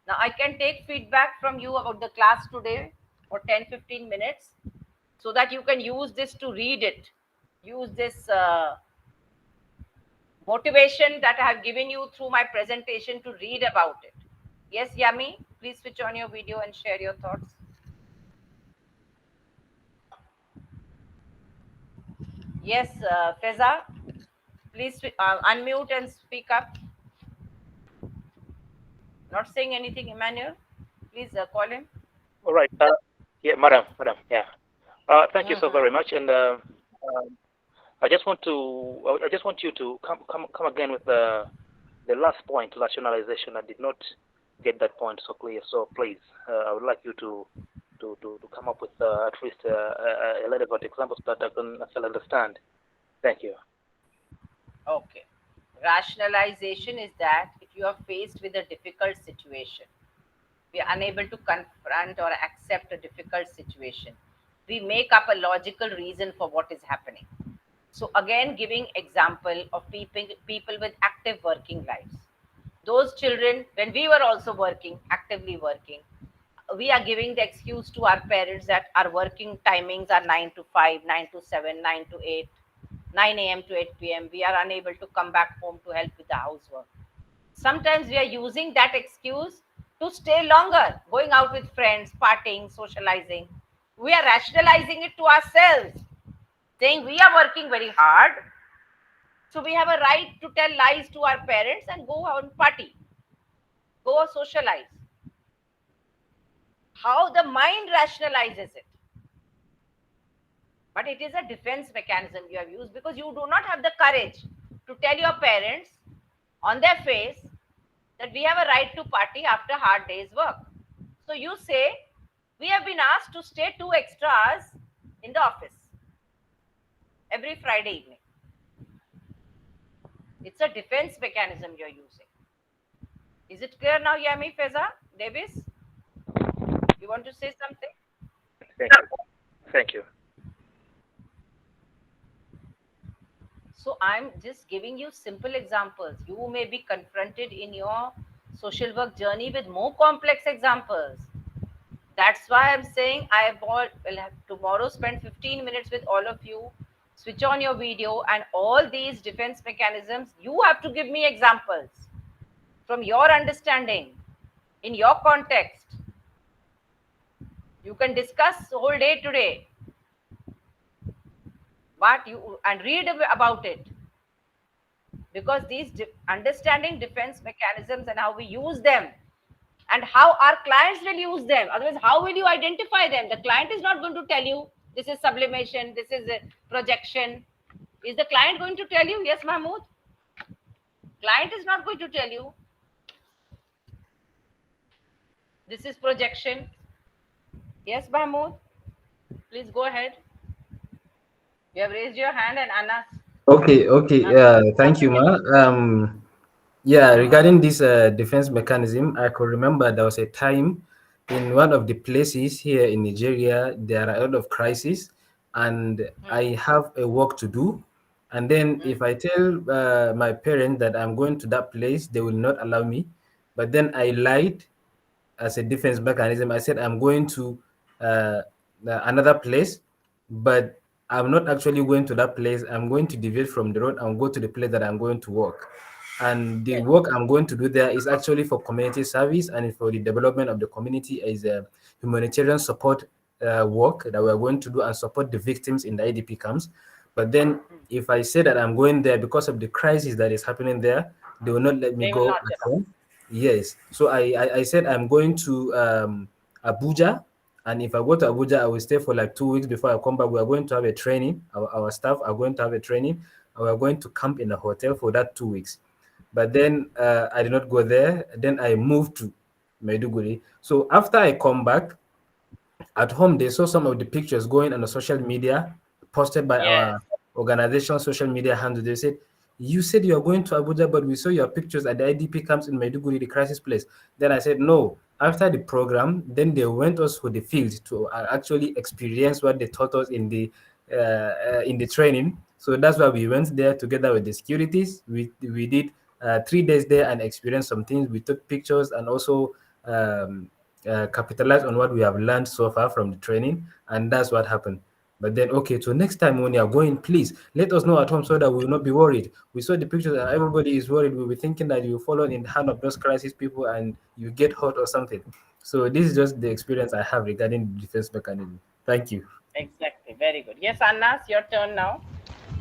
Now, I can take feedback from you about the class today for 10-15 minutes so that you can use this to read it. Use this motivation that I have given you through my presentation to read about it. Yes, Yami, please switch on your video and share your thoughts. Yes, Feza, please unmute and speak up. Not saying anything, Emmanuel. Please call him. All right. Yeah, madam. Yeah. Thank you so very much. And I just want you to come again with the last point, rationalization. I did not get that point so clear. So please, I would like you to come up with at least a relevant examples that I can still understand. Thank you. Okay. Rationalization is that if you are faced with a difficult situation, we are unable to confront or accept a difficult situation, we make up a logical reason for what is happening. So again, giving example of people with active working lives. Those children, when we were also working, actively working, we are giving the excuse to our parents that our working timings are 9 to 5, 9 to 7, 9 to 8, 9 a.m. to 8 p.m. We are unable to come back home to help with the housework. Sometimes we are using that excuse to stay longer, going out with friends, partying, socializing. We are rationalizing it to ourselves, saying we are working very hard, so we have a right to tell lies to our parents and go out and party, go socialize. How the mind rationalizes it. But it is a defense mechanism you have used because you do not have the courage to tell your parents on their face that we have a right to party after hard day's work. So you say, we have been asked to stay 2 extra hours in the office every Friday evening. It's a defense mechanism you're using. Is it clear now, Yami, Feza, Davis? You want to say something? Thank you. Thank you. So I'm just giving you simple examples. You may be confronted in your social work journey with more complex examples. That's why I'm saying I will have tomorrow spend 15 minutes with all of you. Switch on your video and all these defense mechanisms. You have to give me examples from your understanding in your context. You can discuss the whole day today, but you and read about it, because these understanding defense mechanisms and how we use them and how our clients will use them. Otherwise, how will you identify them? The client is not going to tell you this is sublimation, this is a projection. Is the client going to tell you? Yes, Mahmood. Client is not going to tell you this is projection. Yes, Mahmood. Please go ahead. You have raised your hand, and Anna. Okay. Thank you, Ma. Yeah, regarding this defense mechanism, I could remember there was a time in one of the places here in Nigeria, there are a lot of crises, and I have a work to do. And then if I tell my parents that I'm going to that place, they will not allow me. But then I lied as a defense mechanism. I said I'm going to uh, another place, but I'm not actually going to that place. I'm going to deviate from the road and go to the place that I'm going to work. And the Yes. work I'm going to do there is actually for community service and for the development of the community as a humanitarian support work that we're going to do and support the victims in the IDP camps. But then if I say that I'm going there because of the crisis that is happening there, they will not let me They will go not at allow. home. Yes. So I said I'm going to Abuja. And if I go to Abuja, I will stay for like 2 weeks before I come back. We are going to have a training. Our staff are going to have a training. And we are going to camp in a hotel for that 2 weeks. But then I did not go there. Then I moved to Maiduguri. So after I come back, at home, they saw some of the pictures going on the social media posted by Yes. our organization social media handle. They said, "You said you are going to Abuja, but we saw your pictures at the IDP camps in Maiduguri, the crisis place." Then I said, "No." After the program, then they went us to the field to actually experience what they taught us in the training. So that's why we went there together with the securities. We did 3 days there and experienced some things. We took pictures and also um, capitalize on what we have learned so far from the training, and that's what happened. But then, okay, so next time when you are going, please let us know at home so that we will not be worried. We saw the pictures and everybody is worried. We'll be thinking that you fall in the hand of those crisis people and you get hurt or something. So this is just the experience I have regarding the defense mechanism. Thank you. Exactly. Very good. Yes, Annas, your turn now.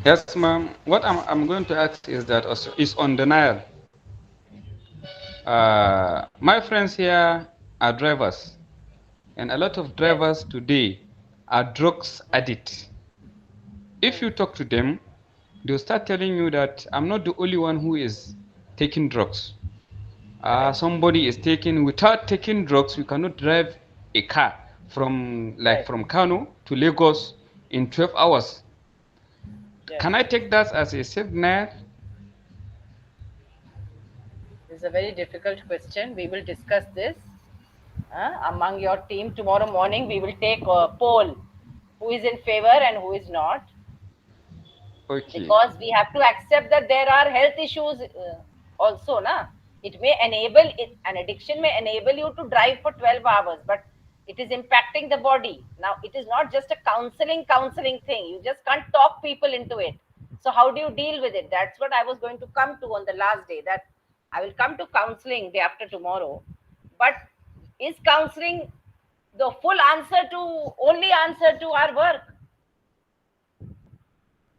Yes, ma'am. What I'm going to ask is that also is on denial. My friends here are drivers, and a lot of Yes. drivers today are drugs addicts. If you talk to them, they'll start telling you that I'm not the only one who is taking drugs. Correct. Somebody is taking, without taking drugs, you cannot drive a car from Right. from Kano to Lagos in 12 hours. Yes. Can I take that as a signal? This is a very difficult question. We will discuss this among your team tomorrow morning. We will take a poll who is in favor and who is not, Okay. because we have to accept that there are health issues also na. It may enable it, an addiction may enable you to drive for 12 hours, but it is impacting the body. Now it is not just a counseling thing. You just can't talk people into it. So how do you deal with it? That's what I was going to come to on the last day, that I will come to counseling day after tomorrow. But is counseling the full answer to, only answer to our work?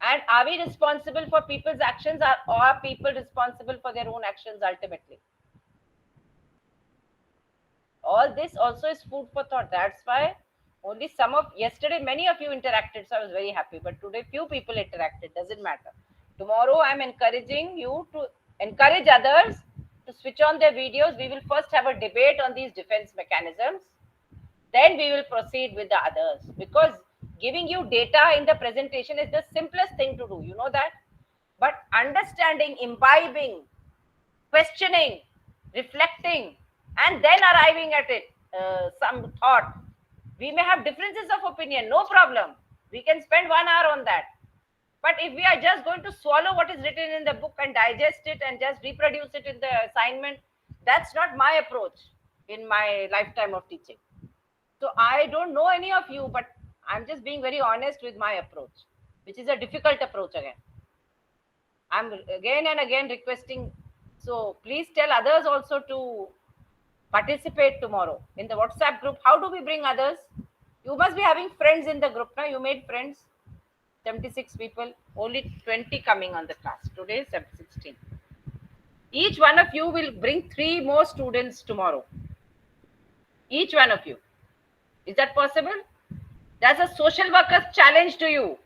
And are we responsible for people's actions, or are people responsible for their own actions ultimately? All this also is food for thought. That's why only some of, yesterday many of you interacted, so I was very happy. But today few people interacted. Doesn't matter. Tomorrow I'm encouraging you to encourage others to switch on their videos. We will first have a debate on these defense mechanisms. Then we will proceed with the others, because giving you data in the presentation is the simplest thing to do. You know that. But understanding, imbibing, questioning, reflecting, and then arriving at it, some thought. We may have differences of opinion, no problem. We can spend 1 hour on that. But if we are just going to swallow what is written in the book and digest it and just reproduce it in the assignment, that's not my approach in my lifetime of teaching. So I don't know any of you, but I'm just being very honest with my approach, which is a difficult approach again. I'm again and again requesting. So please tell others also to participate tomorrow in the WhatsApp group. How do we bring others? You must be having friends in the group now. You made friends. 76 people, only 20 coming on the class. Today is 16. Each one of you will bring 3 more students tomorrow. Each one of you. Is that possible? That's a social worker's challenge to you.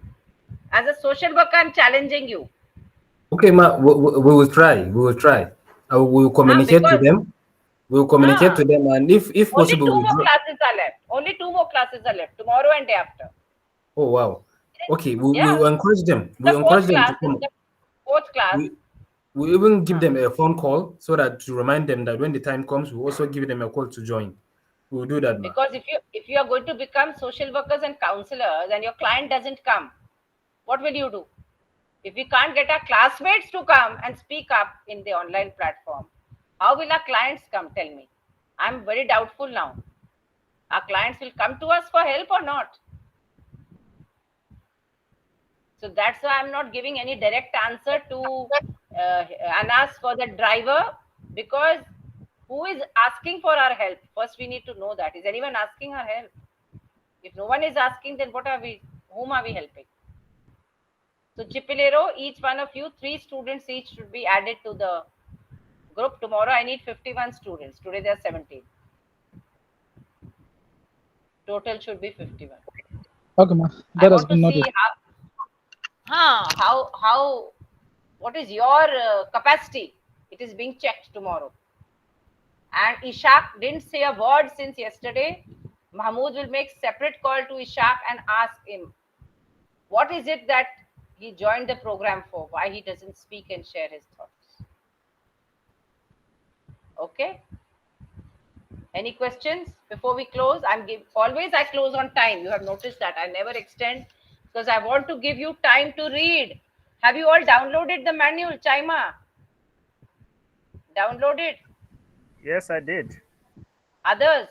As a social worker, I'm challenging you. Okay, ma, we will try. We will try. We will communicate to Because them. We will communicate to them, and if only possible, two we'll more draw. classes are left. Only 2 more classes are left, tomorrow and day after. Oh wow. Okay, we Yeah, will encourage them. We the will encourage fourth them to class. This is come. the fourth class. We we even give Huh. them a phone call so that to remind them that when the time comes, we also give them a call to join. We will do that, ma. Because if you are going to become social workers and counselors and your client doesn't come, what will you do? If we can't get our classmates to come and speak up in the online platform, how will our clients come? Tell me. I'm very doubtful now. Our clients will come to us for help or not? So that's why I'm not giving any direct answer to and ask for the driver, because who is asking for our help? First, we need to know that. Is anyone asking our help? If no one is asking, then what are we? Whom are we helping? So Chipilero, each one of you, 3 students each should be added to the group. Tomorrow I need 51 students. Today there are 17. Total should be 51. Okay, ma. I That has want to been see noted. what is your capacity. It is being checked tomorrow. And Ishaq didn't say a word since yesterday. Mahmood will make separate call to Ishaq and ask him what is it that he joined the program for, why he doesn't speak and share his thoughts. Okay. Any questions before we close? Always I close on time. You have noticed that I never extend, because I want to give you time to read. Have you all downloaded the manual, Chaima? Download it. Yes, I did. Others,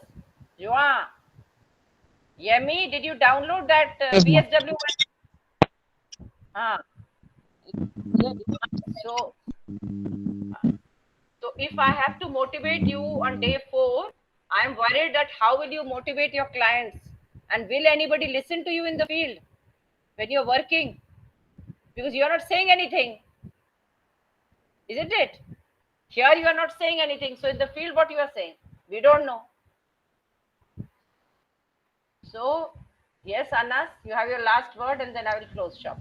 Joa, Yemi, did you download that Yes, ma. BSW? Yeah. So, so if I have to motivate you on day 4, I'm worried that how will you motivate your clients, and will anybody listen to you in the field when you're working? Because you're not saying anything, isn't it? Here you are not saying anything. So in the field, what you are saying, we don't know. So yes, Anas, you have your last word, and then I will close shop.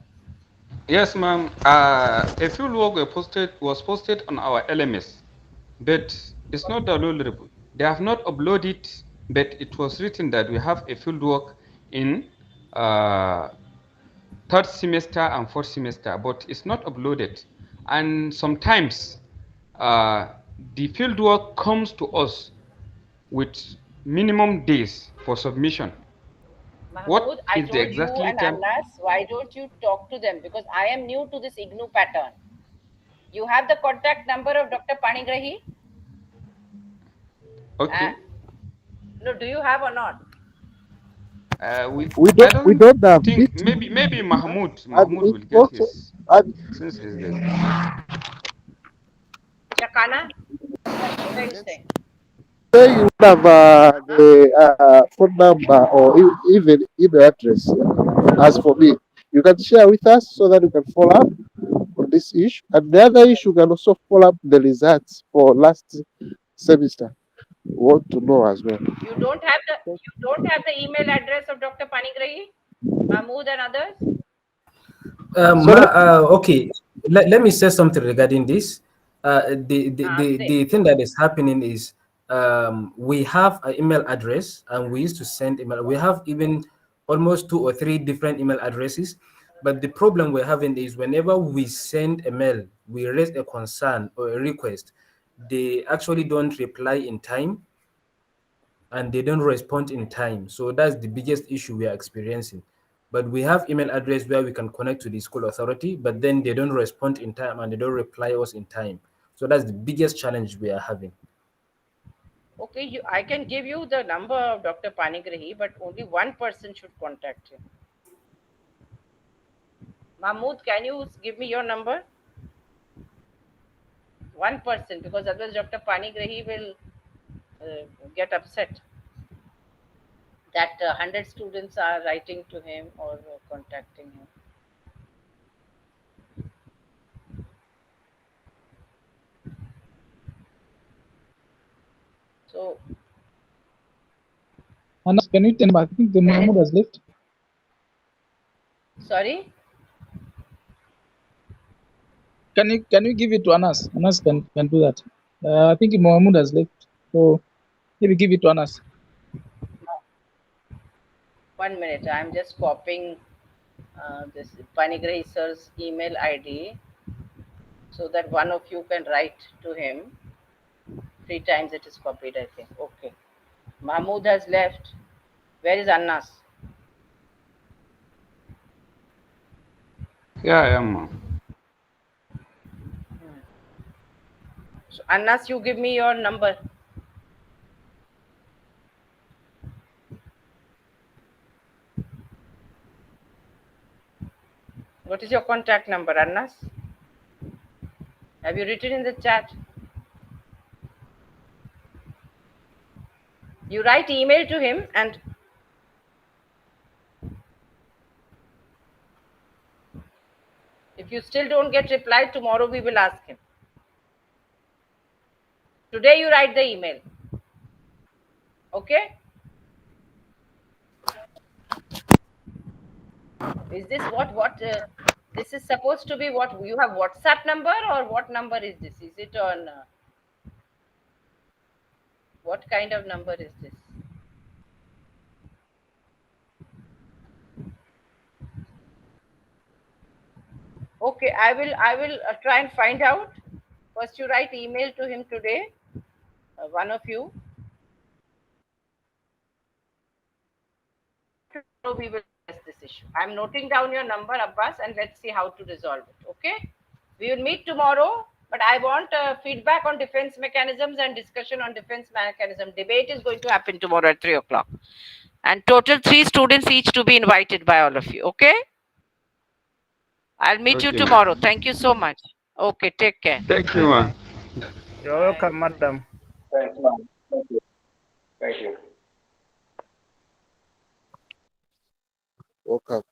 Yes, ma'am. A field work was posted on our LMS, but it's not downloadable. They have not uploaded, but it was written that we have a field work in uh, third semester and fourth semester, but it's not uploaded. And sometimes uh, the field work comes to us with minimum days for submission. Mahmoud, What I is the told you exactly and time? Anas, why don't you talk to them? Because I am new to this IGNU pattern. You have the contact number of Dr. Panigrahi? Okay. No, do you have or not? We I don't we don't don't have think, it. maybe And Mahmoud it will get also his, and since he's there. Chakana, what are you Yes. saying? say you have the phone number or even email address. As for me, you can share with us so that we can follow up on this issue. And the other issue can also follow up the results for last semester. We want to know as well. You don't have the email address of Dr. Panigrahi, Mahmood and others? Sorry? Okay, let me say something regarding this. The Say. thing that is happening is we have an email address and we used to send email. We have even almost 2 or 3 different email addresses. But the problem we're having is whenever we send a mail, we raise a concern or a request, they actually don't reply in time and they don't respond in time. So that's the biggest issue we are experiencing. But we have email address where we can connect to the school authority, but then they don't respond in time and they don't reply us in time. So that's the biggest challenge we are having. Okay, I can give you the number of Dr. Panigrahi, but only one person should contact him. Mahmood, can you give me your number? One person, because otherwise Dr. Panigrahi will get upset that 100 students are writing to him or contacting him. So, Anas, can you tell him? I think the Mahmoud has left. sorry? Can you give it to Anas? Anas can do that. I think Mahmoud has left. So maybe give it to Anas. 1 minute, I'm just copying this Panigrahi sir's email ID so that one of you can write to him. 3 times it is copied, I think. Okay. Mahmood has left. Where is Anas? Yeah, I am, ma'am. So, Anas, you give me your number. What is your contact number, Anas? Have you written in the chat? You write email to him, and if you still don't get reply, tomorrow we will ask him. Today you write the email. Okay? Is this what this is supposed to be? What you have WhatsApp number, or what number is this? Is it on what kind of number is this? Okay, I will try and find out. First you write email to him today, one of you. Tomorrow we will address this issue. I'm noting down your number, Abbas, and let's see how to resolve it. Okay? We will meet tomorrow, but I want feedback on defense mechanisms and discussion on defense mechanism. Debate is going to happen tomorrow at 3 o'clock. And total 3 students each to be invited by all of you. Okay? I'll meet you tomorrow. Thank you so much. Okay, take care. Thank you, ma. You're welcome, madam. Thanks, ma'am. Thank you. Thank you. Welcome.